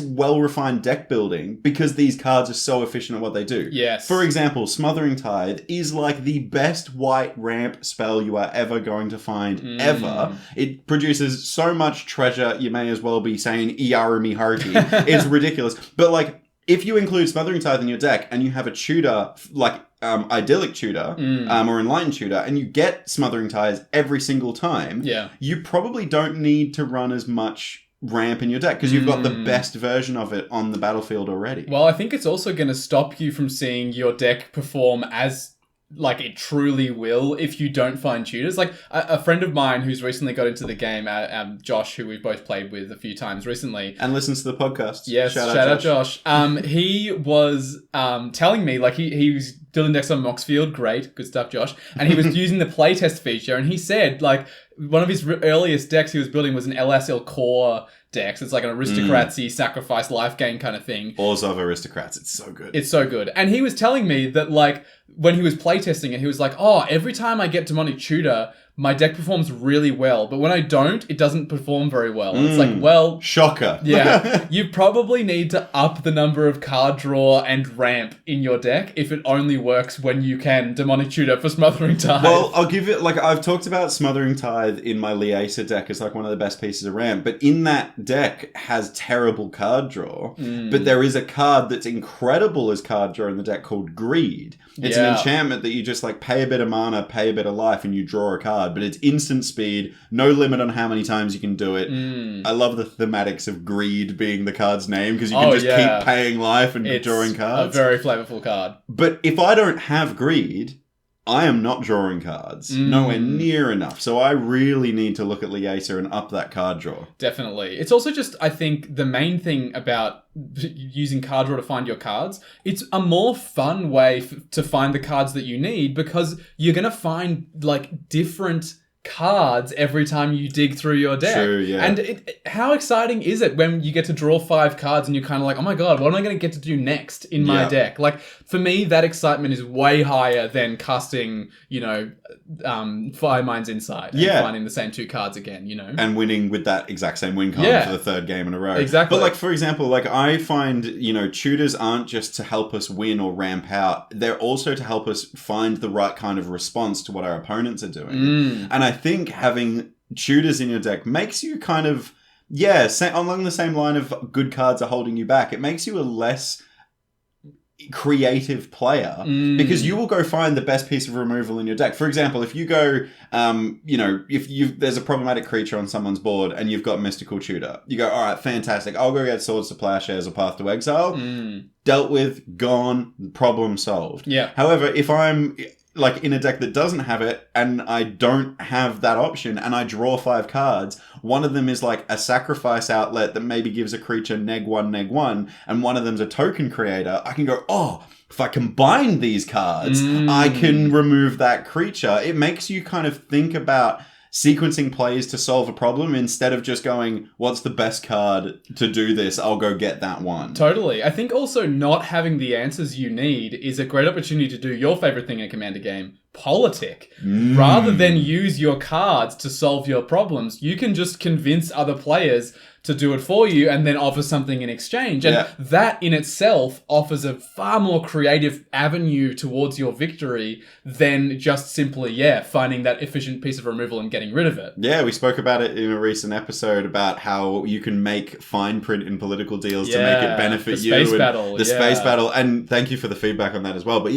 well-refined deck building because these cards are so efficient at what they do. Yes. For example, Smothering Tithe is like the best white ramp spell you are ever going to find, ever. It produces so much treasure, you may as well be saying Iarumi Haruki. It's ridiculous. But like, if you include Smothering Tithe in your deck and you have a tutor, like Idyllic Tutor or Enlightened Tutor, and you get Smothering Tithe every single time, you probably don't need to run as much ramp in your deck because you've got the best version of it on the battlefield already. Well, I think it's also going to stop you from seeing your deck perform as like it truly will if you don't find tutors. Like a friend of mine who's recently got into the game, Josh, who we've both played with a few times recently. And listens to the podcast. Yes, shout out Josh. He was telling me, like he was building decks on Moxfield, great, good stuff, Josh. And he was using the playtest feature, and he said, like, one of his earliest decks he was building was an LSL core deck. So it's like an aristocracy, sacrifice, life gain kind of thing. Orzhov Aristocrats, it's so good. It's so good. And he was telling me that, like, when he was playtesting it, he was like, oh, every time I get Demonic Tutor, my deck performs really well. But when I don't, it doesn't perform very well. It's like, well... Shocker. Yeah. You probably need to up the number of card draw and ramp in your deck if it only works when you can Demonic Tutor for Smothering Tithe. Well, I'll give it... Like, I've talked about Smothering Tithe in my Liesa deck as, like, one of the best pieces of ramp. But in that deck has terrible card draw. But there is a card that's incredible as card draw in the deck called Greed. It's an enchantment that you just, like, pay a bit of mana, pay a bit of life, and you draw a card. But it's instant speed, no limit on how many times you can do it. I love the thematics of Greed being the card's name, because you can keep paying life and drawing cards. A very flavorful card. But if I don't have Greed, I am not drawing cards. Nowhere near enough. So I really need to look at Liesa and up that card draw. Definitely. It's also just, I think, the main thing about using card draw to find your cards, it's a more fun way to find the cards that you need, because you're going to find, like, different cards every time you dig through your deck. True, yeah. And how exciting is it when you get to draw 5 cards and you're kind of like, oh my god, what am I going to get to do next in my deck? Like, for me, that excitement is way higher than casting, Fire Mind's Insight and finding the same 2 cards again, And winning with that exact same win card for the 3rd game in a row. Exactly. But, like, for example, like, I find, tutors aren't just to help us win or ramp out. They're also to help us find the right kind of response to what our opponents are doing. And I think having tutors in your deck makes you kind of, along the same line of good cards are holding you back. It makes you a less creative player because you will go find the best piece of removal in your deck. For example, if you go, if there's a problematic creature on someone's board and you've got Mystical Tutor, you go, all right, fantastic. I'll go get Swords to Plowshares or Path to Exile. Dealt with, gone, problem solved. Yeah. However, if I'm like in a deck that doesn't have it and I don't have that option and I draw 5 cards, one of them is like a sacrifice outlet that maybe gives a creature neg1, and one of them's a token creator, I can go, if I combine these cards, I can remove that creature. It makes you kind of think about sequencing plays to solve a problem instead of just going, what's the best card to do this? I'll go get that one. Totally. I think also not having the answers you need is a great opportunity to do your favorite thing in a Commander game, politic. Rather than use your cards to solve your problems, you can just convince other players to do it for you and then offer something in exchange. And that in itself offers a far more creative avenue towards your victory than just simply, finding that efficient piece of removal and getting rid of it. Yeah, we spoke about it in a recent episode about how you can make fine print in political deals to make it benefit you. The space battle. The space battle. And thank you for the feedback on that as well. But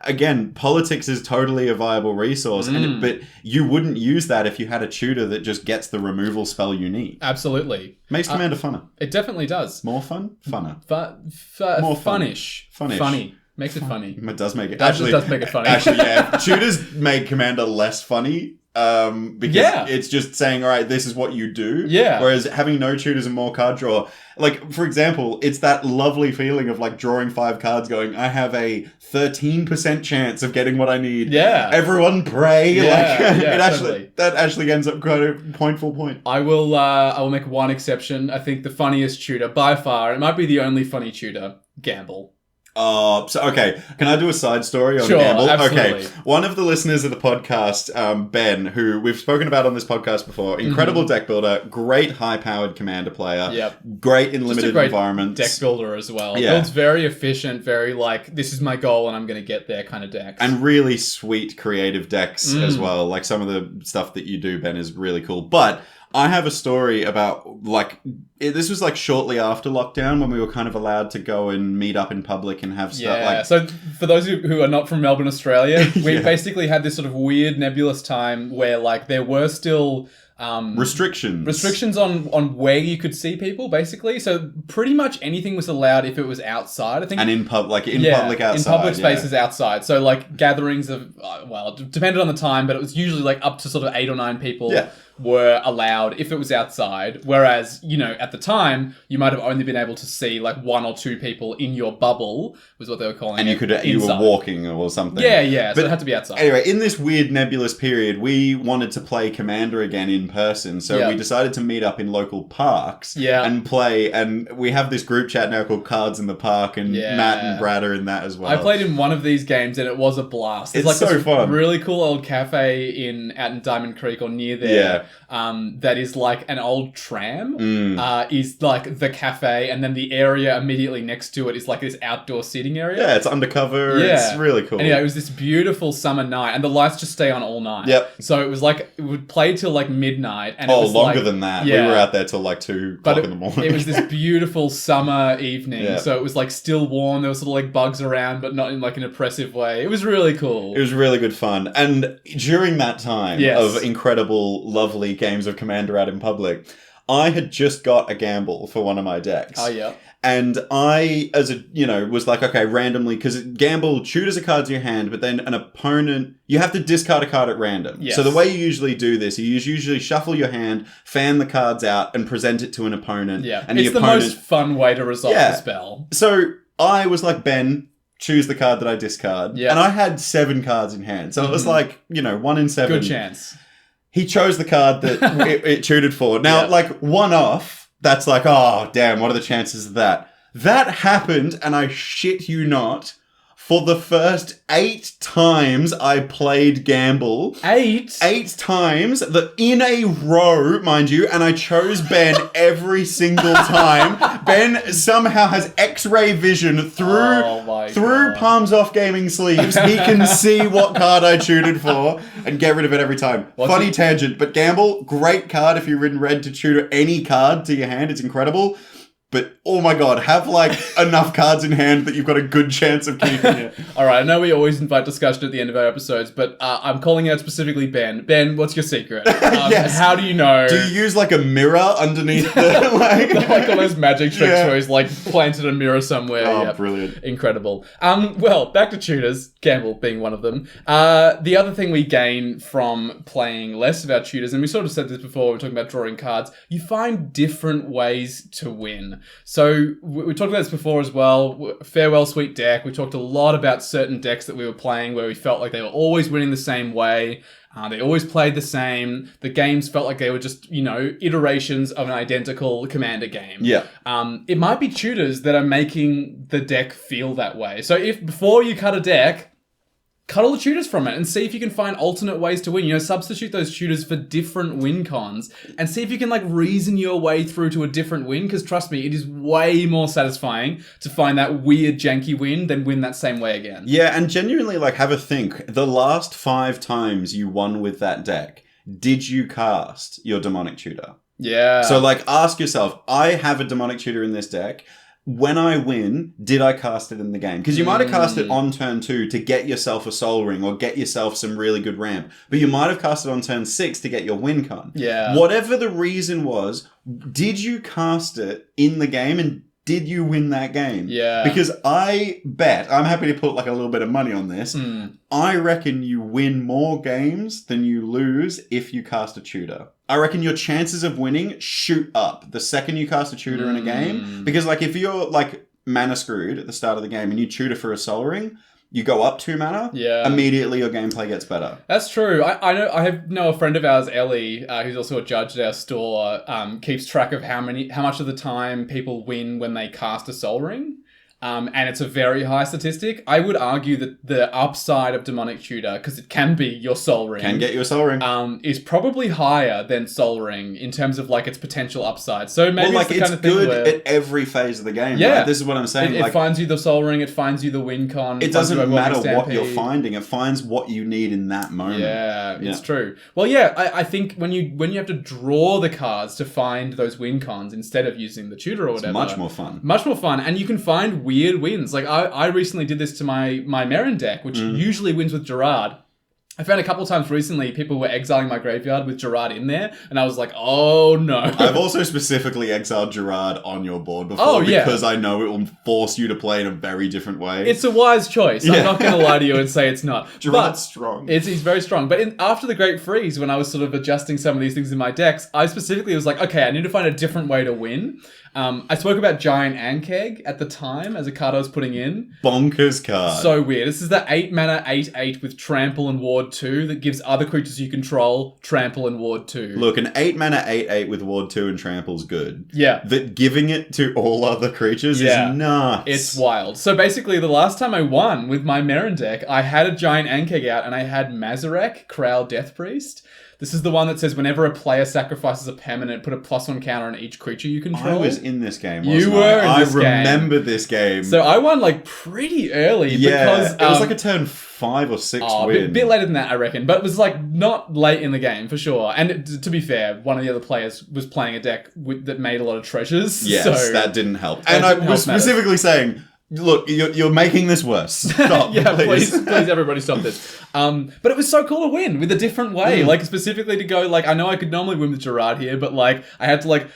again, politics is totally a viable resource. But you wouldn't use that if you had a tutor that just gets the removal spell you need. Absolutely. Makes Commander funner. It definitely does. More fun? Funner. More funnish. Funny. Makes it funny. It does make it. Actually, does make it funny. Actually, tutors make Commander less funny. Because it's just saying, all right, this is what you do. Yeah. Whereas having no tutors and more card draw, like, for example, it's that lovely feeling of like drawing 5 cards going, I have a 13% chance of getting what I need. Yeah. Everyone pray. Yeah, that actually ends up quite a pointful point. I will make one exception. I think the funniest tutor by far, it might be the only funny tutor, Gamble. Okay. Can I do a side story on Sure, Gamble? absolutely. Okay. One of the listeners of the podcast, Ben, who we've spoken about on this podcast before, incredible deck builder, great high-powered commander player, great in limited environments. Deck builder as well. Yeah. Builds very efficient, very like, this is my goal and I'm going to get there kind of decks. And really sweet creative decks as well. Like some of the stuff that you do, Ben, is really cool. But I have a story about, this was like shortly after lockdown when we were kind of allowed to go and meet up in public and have stuff like... So for those who are not from Melbourne, Australia, we basically had this sort of weird nebulous time where there were still... restrictions on where you could see people, basically. So pretty much anything was allowed if it was outside, I think. And in public outside. In public spaces outside. So gatherings of, it depended on the time, but it was usually up to sort of 8 or 9 people were allowed if it was outside. Whereas, at the time, you might have only been able to see 1 or 2 people in your bubble, was what they were calling it. And you were walking or something. Yeah. So it had to be outside. Anyway, in this weird nebulous period, we wanted to play Commander again in person. So we decided to meet up in local parks and play. And we have this group chat now called Cards in the Park, and Matt and Brad are in that as well. I played in one of these games and it was a blast. It's so fun. Really cool old cafe out in Diamond Creek or near there. That is like an old tram. Is like the cafe, and then the area immediately next to it is like this outdoor seating area. Yeah, it's undercover. Yeah. It's really cool. Anyway, it was this beautiful summer night, and the lights just stay on all night. Yep. So it was it would play till midnight, and it was longer than that. Yeah. We were out there till 2 o'clock in the morning. It was this beautiful summer evening, so it was still warm. There was sort of bugs around, but not in an oppressive way. It was really cool. It was really good fun, and during that time of incredible, lovely games of Commander out in public, I had just got a Gamble for one of my decks. Oh, yeah. And I, was okay, randomly, because Gamble, tutors are cards in your hand, but then an opponent, you have to discard a card at random. Yes. So the way you usually do this, you usually shuffle your hand, fan the cards out, and present it to an opponent. Yeah, and it's the most fun way to resolve the spell. So I was like, Ben, choose the card that I discard. Yeah. And I had 7 cards in hand. So it was 1 in 7. Good chance. He chose the card that it tutored for. Now, one off, that's oh, damn, what are the chances of that? That happened, and I shit you not, For the first 8 times I played Gamble. 8? 8 times, in a row, mind you, and I chose Ben every single time. Ben somehow has X-ray vision through palms off gaming sleeves. He can see what card I tutored for and get rid of it every time. Funny tangent, but Gamble, great card if you've ridden red to tutor any card to your hand. It's incredible. But, oh my god, have, enough cards in hand that you've got a good chance of keeping it. All right, I know we always invite discussion at the end of our episodes, but I'm calling out specifically Ben. Ben, what's your secret? Yes. How do you know? Do you use, a mirror underneath the, like all those magic tricks where he's, planted a mirror somewhere. Oh, Yep. brilliant. Incredible. Well, back to tutors, Gamble being one of them. The other thing we gain from playing less of our tutors, and we sort of said this before, we were talking about drawing cards, you find different ways to win. So we talked about this before as well. Farewell Sweet Deck. We talked a lot about certain decks that we were playing where we felt like they were always winning the same way. They always played the same. The games felt like they were just, iterations of an identical Commander game. Yeah. It might be tutors that are making the deck feel that way. So if before you cut a deck, cut all the tutors from it and see if you can find alternate ways to win. Substitute those tutors for different win cons and see if you can reason your way through to a different win. Because trust me, it is way more satisfying to find that weird janky win than win that same way again. Yeah, and genuinely have a think. The last 5 times you won with that deck, did you cast your demonic tutor? Yeah. So ask yourself, I have a demonic tutor in this deck. When I win, did I cast it in the game? Because you might have cast it on turn 2 to get yourself a soul ring or get yourself some really good ramp. But you might have cast it on turn 6 to get your win con. Yeah. Whatever the reason was, did you cast it in the game and did you win that game? Yeah. Because I bet, I'm happy to put a little bit of money on this. I reckon you win more games than you lose if you cast a tutor. I reckon your chances of winning shoot up the second you cast a tutor in a game. Because if you're mana screwed at the start of the game and you tutor for a soul ring, you go up 2 mana, immediately your gameplay gets better. That's true. I know a friend of ours, Ellie, who's also a judge at our store, keeps track of how much of the time people win when they cast a soul ring. And it's a very high statistic. I would argue that the upside of Demonic Tutor, because it can be your Soul Ring... Can get you a Soul Ring. Is probably higher than Soul Ring in terms of, its potential upside. So maybe it's the kind of thing good where... at every phase of the game, yeah. Right? This is what I'm saying. It finds you the Soul Ring, it finds you the win con. It doesn't matter what you're finding, it finds what you need in that moment. Yeah, it's true. Well, yeah, I think when you have to draw the cards to find those win cons instead of using the tutor or whatever... It's much more fun. Much more fun, and you can find weird wins. I recently did this to my Merrin deck, which usually wins with Gerard. I found a couple of times recently people were exiling my graveyard with Gerard in there, and I was like, oh no. I've also specifically exiled Gerard on your board before because I know it will force you to play in a very different way. It's a wise choice. I'm not going to lie to you and say it's not. Gerard's strong. He's very strong. But after the Great Freeze, when I was sort of adjusting some of these things in my decks, I specifically was like, okay, I need to find a different way to win. I spoke about Giant Ankeg at the time as a card I was putting in. Bonkers card. So weird. This is the 8 mana 8/8 with Trample and Ward 2 that gives other creatures you control Trample and Ward 2. Look, an 8 mana 8/8 with Ward 2 and Trample's good. Yeah. That giving it to all other creatures is nuts. It's wild. So basically, the last time I won with my Merrin deck, I had a Giant Ankeg out and I had Mazarek, Crowl Death Priest. This is the one that says whenever a player sacrifices a permanent, put a +1 counter on each creature you control. I was in this game, You were in this game. I remember this game. So I won pretty early. Yeah, because, it was a turn 5 or 6 win. A bit later than that, I reckon. But it was not late in the game, for sure. And to be fair, one of the other players was playing a deck that made a lot of treasures. Yes, so that didn't help. And I was specifically saying... Look, you're making this worse. Stop, yeah, please, everybody stop this. But it was so cool to win with a different way. Specifically to go, I know I could normally win with Gerard here, but I had to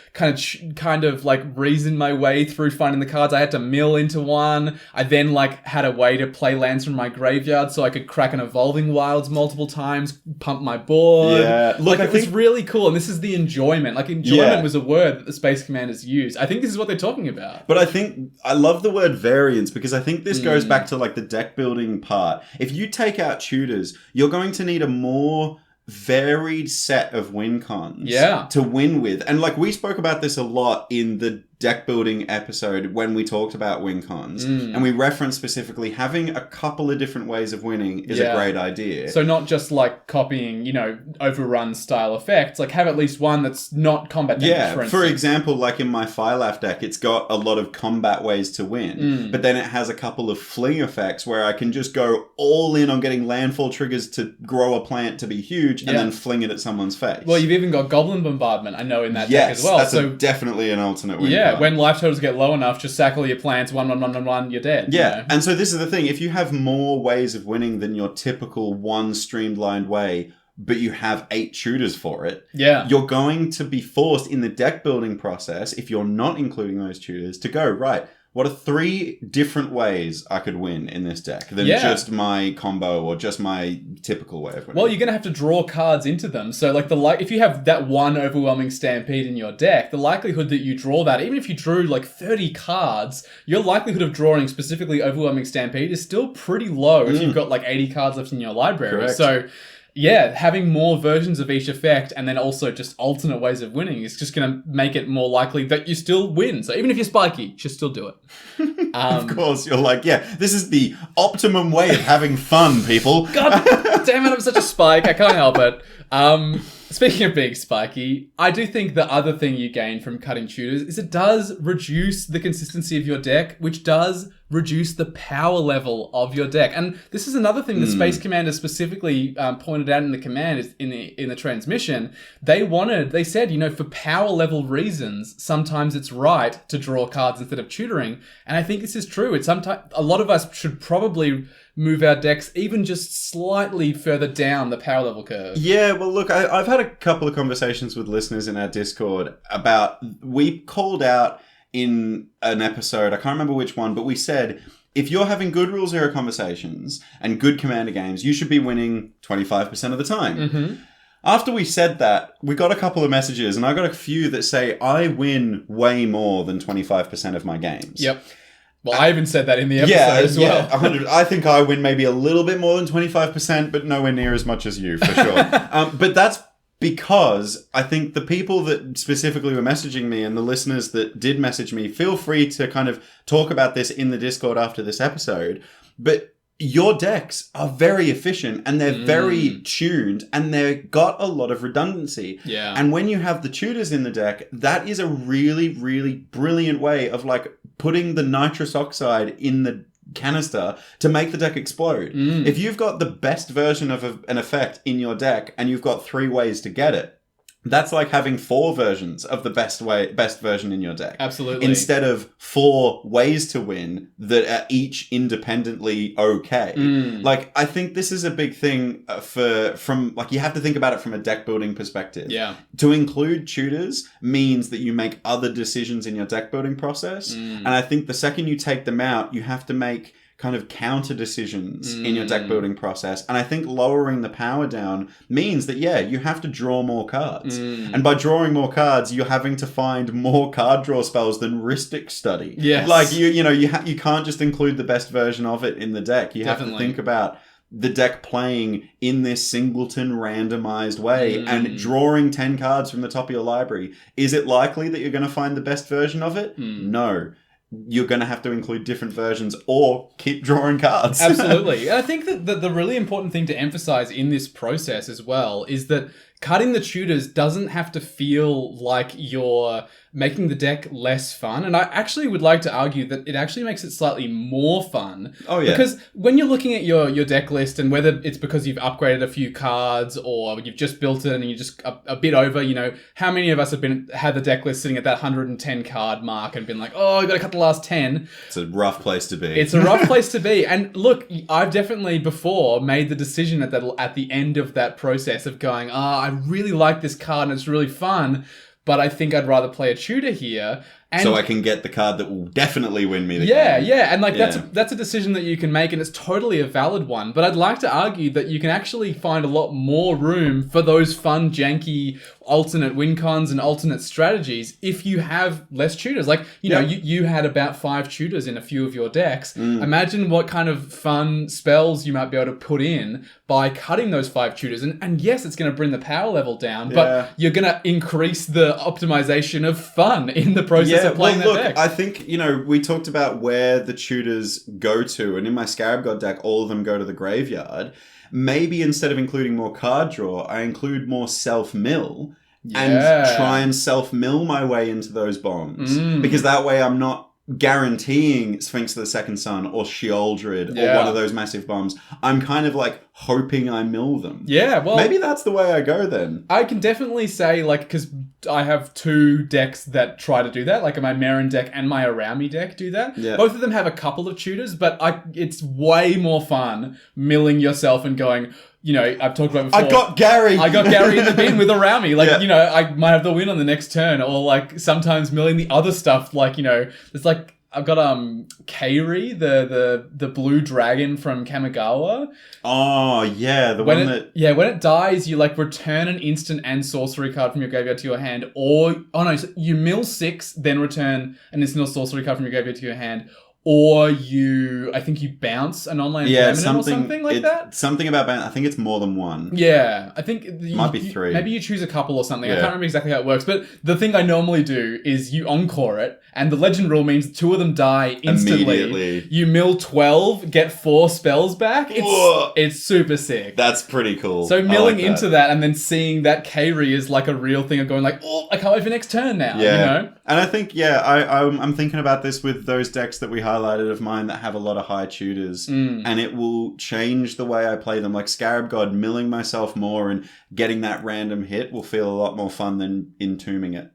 kind of reason my way through finding the cards. I had to mill into one. I then had a way to play lands from my graveyard so I could crack an Evolving Wilds multiple times, pump my board. Yeah, look, it was really cool, and this is the enjoyment. Enjoyment was a word that the Space Commanders use. I think this is what they're talking about. But I love the word variance because I think this goes back to the deck building part. If you take out tutors, you're going to need a more varied set of win cons to win with. And we spoke about this a lot in the deck building episode when we talked about win cons, and we referenced specifically having a couple of different ways of winning is a great idea. So not just like copying, overrun style effects, like have at least one that's not combat damage, for example, like in my Phylaf deck, it's got a lot of combat ways to win, but then it has a couple of fling effects where I can just go all in on getting landfall triggers to grow a plant to be huge and then fling it at someone's face. Well, you've even got Goblin Bombardment, I know, in that deck as well. That's definitely an alternate win. Yeah, when life totals get low enough, just sack all your plants, 1/1/1/1, you're dead. Yeah, and so this is the thing. If you have more ways of winning than your typical one streamlined way, but you have 8 tutors for it, you're going to be forced in the deck building process, if you're not including those tutors, to go, right, what are 3 different ways I could win in this deck than just my combo or just my typical way of winning? Well, you're going to have to draw cards into them. So, like, if you have that one overwhelming stampede in your deck, the likelihood that you draw that, even if you drew, like, 30 cards, your likelihood of drawing specifically overwhelming stampede is still pretty low if you've got, like, 80 cards left in your library. Correct. So, yeah, having more versions of each effect and then also just alternate ways of winning is just going to make it more likely that you still win. So even if you're spiky, you should still do it. Of course, you're like, this is the optimum way of having fun, people. God damn it, I'm such a spike. I can't help it. Speaking of being spiky, I do think the other thing you gain from cutting tutors is it does reduce the consistency of your deck, which does reduce the power level of your deck. And this is another thing that Space Commander specifically pointed out in the command, in the transmission. They said, for power level reasons, sometimes it's right to draw cards instead of tutoring. And I think this is true. A lot of us should probably move our decks even just slightly further down the power level curve. Yeah, well, look, I've had a couple of conversations with listeners in our Discord about, we called out in an episode, I can't remember which one, but we said, if you're having good Rule Zero conversations and good Commander games, you should be winning 25% of the time. Mm-hmm. After we said that, we got a couple of messages, and I got a few that say, I win way more than 25% of my games. Yep. Well, I even said that in the episode as well. Yeah, 100. I think I win maybe a little bit more than 25%, but nowhere near as much as you, for sure. But that's because I think the people that specifically were messaging me and the listeners that did message me, feel free to kind of talk about this in the Discord after this episode. But your decks are very efficient and they're very tuned and they've got a lot of redundancy. Yeah. And when you have the tutors in the deck, that is a really, really brilliant way of like putting the nitrous oxide in the canister to make the deck explode. If you've got the best version of an effect in your deck and you've got 3 ways to get it, that's like having 4 versions of the best version in your deck. Absolutely. Instead of 4 ways to win that are each independently okay. Like, I think this is a big thing you have to think about it from a deck building perspective. Yeah. To include tutors means that you make other decisions in your deck building process. And I think the second you take them out, you have to make kind of counter decisions in your deck building process. And I think lowering the power down means that, you have to draw more cards. And by drawing more cards, you're having to find more card draw spells than Rhystic Study. Yes. Like, you can't just include the best version of it in the deck. You have to think about the deck playing in this singleton randomized way and drawing 10 cards from the top of your library. Is it likely that you're going to find the best version of it? No. You're going to have to include different versions or keep drawing cards. Absolutely. And I think that the really important thing to emphasize in this process as well is that cutting the tutors doesn't have to feel like you're making the deck less fun. And I actually would like to argue that it actually makes it slightly more fun. Oh, yeah. Because when you're looking at your deck list, and whether it's because you've upgraded a few cards or you've just built it and you're just a bit over, how many of us have had the deck list sitting at that 110 card mark and been like, oh, I've got to cut the last 10. It's a rough place to be. It's a rough place to be. And look, I've definitely before made the decision at the end of that process of going, I really like this card and it's really fun, but I think I'd rather play a tutor here. And so I can get the card that will definitely win me the game. Yeah. And that's a decision that you can make, and it's totally a valid one. But I'd like to argue that you can actually find a lot more room for those fun, janky, alternate win cons and alternate strategies if you have less tutors. Like, you had about 5 tutors in a few of your decks. Imagine what kind of fun spells you might be able to put in by cutting those 5 tutors. And yes, it's going to bring the power level down, but you're going to increase the optimization of fun in the process of playing that deck. I think, we talked about where the tutors go to, and in my Scarab God deck, all of them go to the graveyard. Maybe instead of including more card draw, I include more self-mill and try and self-mill my way into those bombs. Because that way I'm not guaranteeing Sphinx of the Second Sun or Sheoldred or one of those massive bombs. I'm kind of like hoping I mill them. Yeah, well... Maybe that's the way I go then. I can definitely say, because I have 2 decks that try to do that. Like my Marin deck and my Araumi deck do that. Yeah. Both of them have a couple of tutors, but it's way more fun milling yourself and going... I've talked about before. I got Gary in the bin with Araumi. I might have the win on the next turn, or sometimes milling the other stuff. It's I've got Kairi, the blue dragon from Kamigawa. Oh yeah, when it dies, you return an instant and sorcery card from your graveyard to your hand, so you mill 6, then return an instant or sorcery card from your graveyard to your hand. Or I think you bounce an online permanent or something like that. Something about bounce. I think it's more than 1. Yeah, I think might be 3. Maybe you choose a couple or something. I can't remember exactly how it works. But the thing I normally do is you encore it, and the legend rule means 2 of them die instantly. Immediately. You mill 12, get 4 spells back. It's super sick. That's pretty cool. So milling into that and then seeing that Kairi is a real thing of going I can't wait for next turn now. Yeah. And I think I'm thinking about this with those decks that we highlighted of mine that have a lot of high tutors, and it will change the way I play them. Like Scarab God, milling myself more and getting that random hit will feel a lot more fun than entombing it.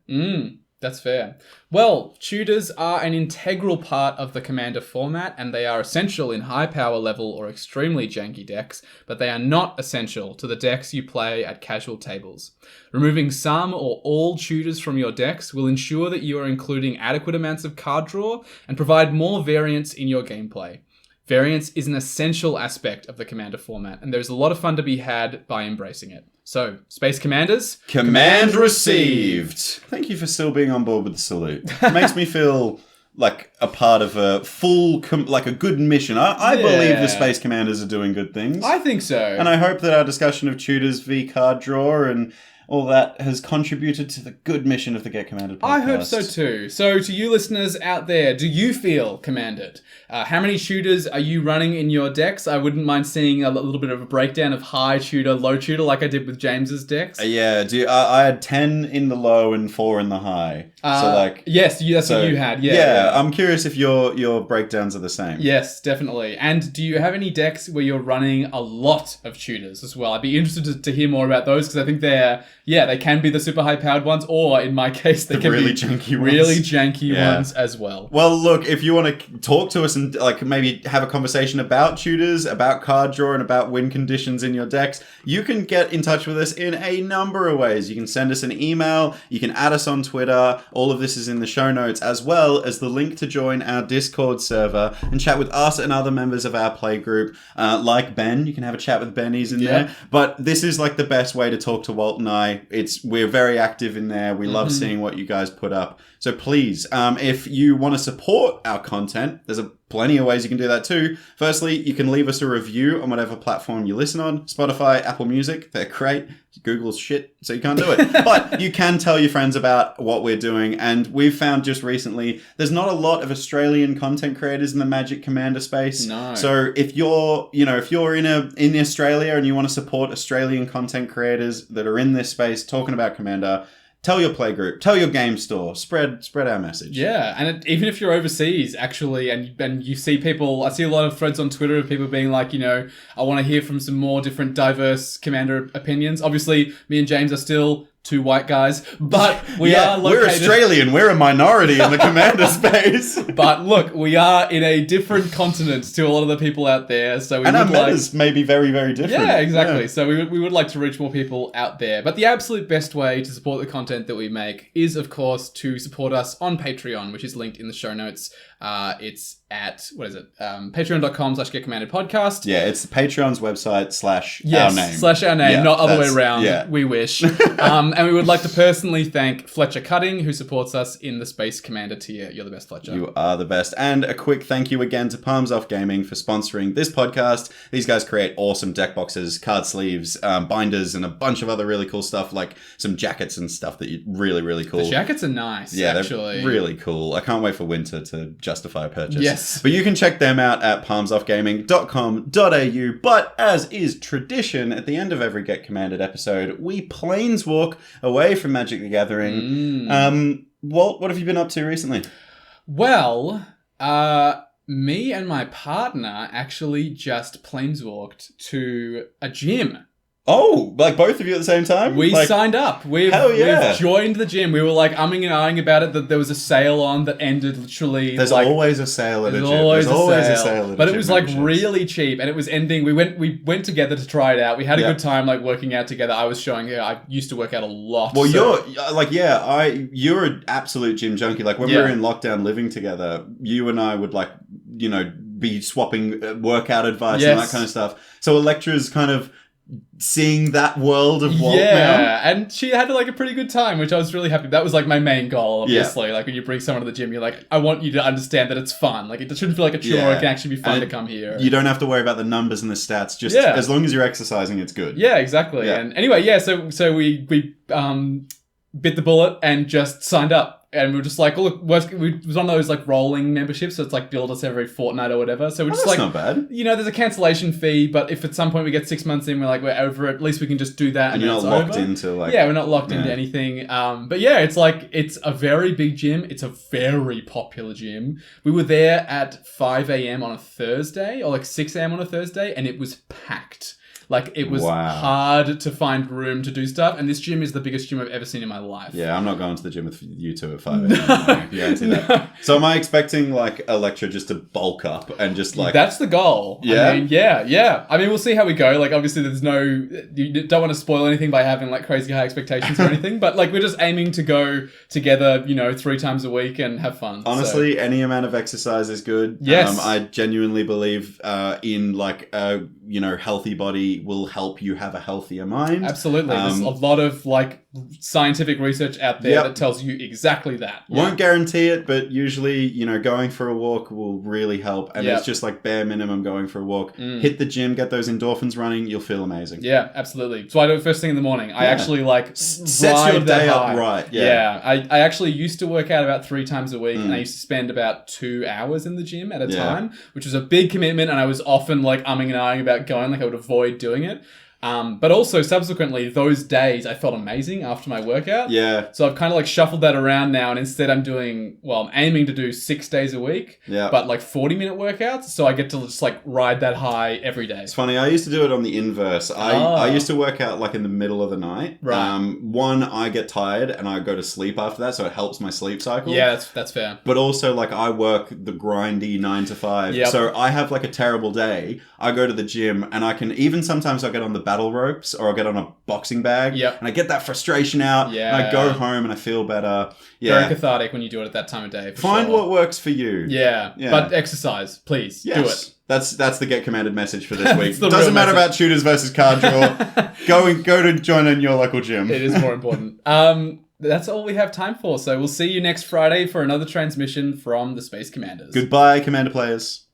That's fair. Well, tutors are an integral part of the Commander format, and they are essential in high power level or extremely janky decks, but they are not essential to the decks you play at casual tables. Removing some or all tutors from your decks will ensure that you are including adequate amounts of card draw and provide more variance in your gameplay. Variance is an essential aspect of the Commander format, and there's a lot of fun to be had by embracing it. So, Space Commanders... Command received! Thank you for still being on board with the salute. It makes me feel like a part of a full... a good mission. I believe the Space Commanders are doing good things. I think so. And I hope that our discussion of tutors v card draw and all that has contributed to the good mission of the Get Commanded podcast. I hope so too. So to you listeners out there, do you feel commanded? How many tutors are you running in your decks? I wouldn't mind seeing a little bit of a breakdown of high tutor, low tutor, like I did with James's decks. I had 10 in the low and 4 in the high. Yes, that's what you had. Yeah, I'm curious if your breakdowns are the same. Yes, definitely. And do you have any decks where you're running a lot of tutors as well? I'd be interested to hear more about those, because I think they can be the super high powered ones, or in my case, they can really be janky really janky ones as well. Well, look, if you want to talk to us and maybe have a conversation about tutors, about card draw, and about win conditions in your decks, you can get in touch with us in a number of ways. You can send us an email, you can add us on Twitter. All of this is in the show notes, as well as the link to join our Discord server and chat with us and other members of our play group. Like Ben, you can have a chat with Ben, he's in there. But this is the best way to talk to Walt and I. We're very active in there. We love seeing what you guys put up. So please, if you want to support our content, there's plenty of ways you can do that too. Firstly, you can leave us a review on whatever platform you listen on. Spotify, Apple Music, they're great. Google's shit, so you can't do it. But you can tell your friends about what we're doing. And we've found just recently, there's not a lot of Australian content creators in the Magic Commander space. No. So if you're in Australia and you want to support Australian content creators that are in this space talking about Commander, tell your playgroup, tell your game store, spread our message. Yeah, and even if you're overseas, actually, and you see people, I see a lot of threads on Twitter of people being like, I want to hear from some more different diverse Commander opinions. Obviously, me and James are still 2 white guys, but we are located... We're Australian, we're a minority in the Commander space. But look, we are in a different continent to a lot of the people out there, so our metas may be very, very different. Yeah, exactly. Yeah. So we would like to reach more people out there. But the absolute best way to support the content that we make is, of course, to support us on Patreon, which is linked in the show notes. It's at, patreon.com/getcommandedpodcast. Yeah, it's Patreon's website /our name. /our name, not other way around. Yeah. We wish. And we would like to personally thank Fletcher Cutting, who supports us in the Space Commander tier. You're the best, Fletcher. You are the best. And a quick thank you again to Palms Off Gaming for sponsoring this podcast. These guys create awesome deck boxes, card sleeves, binders, and a bunch of other really cool stuff, like some jackets and stuff that you really, really cool. The jackets are nice, actually. They're really cool. I can't wait for winter to justify a purchase. Yes. But you can check them out at palmsoffgaming.com.au. But as is tradition, at the end of every Get Commanded episode, we planeswalk away from Magic the Gathering. Walt, what have you been up to recently? Well, me and my partner actually just planeswalked to a gym. Oh, like both of you at the same time? We signed up. We've joined the gym. We were like umming and ahhing about it that there was a sale on that ended literally. There's always a sale at a gym. There's always a sale at a gym. But it was like really cheap and it was ending. We went together to try it out. We had a good time like working out together. I was showing her. I used to work out a lot. Well, you're you're an absolute gym junkie. Like when we were in lockdown living together, you and I would be swapping workout advice and that kind of stuff. So Electra's kind of seeing that world of Walt now. And she had like a pretty good time, which I was really happy. That was like my main goal, obviously. Like when you bring someone to the gym, you're like, I want you to understand that it's fun. Like it shouldn't feel like a chore. It can actually be fun to come here. You don't have to worry about the numbers and the stats. Just as long as you're exercising, it's good. Yeah, exactly. Yeah. And anyway, so we bit the bullet and just signed up. And we were just like, look, it was one of those like rolling memberships, so it's like billed us every fortnight or whatever. So we're just that's like, not bad. There's a cancellation fee, but if at some point we get 6 months in, we're over it, at least we can just do that. And you're not locked into we're not locked into anything. But yeah, it's a very big gym. It's a very popular gym. We were there at 5 a.m. on a Thursday, or like 6 a.m. on a Thursday, and it was packed. Like, it was hard to find room to do stuff, and this gym is the biggest gym I've ever seen in my life. Yeah, I'm not going to the gym with you two at 5 a.m. that. So am I expecting, like, Electra just to bulk up and just, like... That's the goal. Yeah? I mean, we'll see how we go. Like, obviously, you don't want to spoil anything by having, like, crazy high expectations or anything, but, like, we're just aiming to go together, 3 times a week and have fun. Honestly, any amount of exercise is good. Yes. I genuinely believe in, like, a healthy body will help you have a healthier mind. Absolutely. There's a lot of like scientific research out there that tells you exactly that. Won't guarantee it, but usually, going for a walk will really help. And it's just like bare minimum going for a walk. Hit the gym, get those endorphins running, you'll feel amazing. Yeah, absolutely. So I do it first thing in the morning. I actually sets your day up right. Yeah. I actually used to work out about 3 times a week and I used to spend about 2 hours in the gym at a time, which was a big commitment, and I was often like umming and ahhing about going, like I would avoid doing it. But also subsequently, those days I felt amazing after my workout. Yeah. So I've kind of like shuffled that around now, and instead I'm aiming to do 6 days a week. Yeah. But like 40-minute workouts, so I get to just like ride that high every day. It's funny. I used to do it on the inverse. I used to work out like in the middle of the night. Right. One, I get tired and I go to sleep after that, so it helps my sleep cycle. Yeah, that's fair. But also, like, I work the grindy 9 to 5. Yep. So I have like a terrible day. I go to the gym and I can even sometimes I'll get on the battle ropes or I'll get on a boxing bag. Yep. And I get that frustration out. Yeah. And I go home and I feel better. Yeah. Very cathartic when you do it at that time of day. Find what works for you. Yeah. But exercise, please. Yes. Do it. That's the Get Commanded message for this week. The Doesn't matter message. about tutors versus card draw. Go to join in your local gym. It is more important. That's all we have time for. So we'll see you next Friday for another transmission from the Space Commanders. Goodbye, Commander players.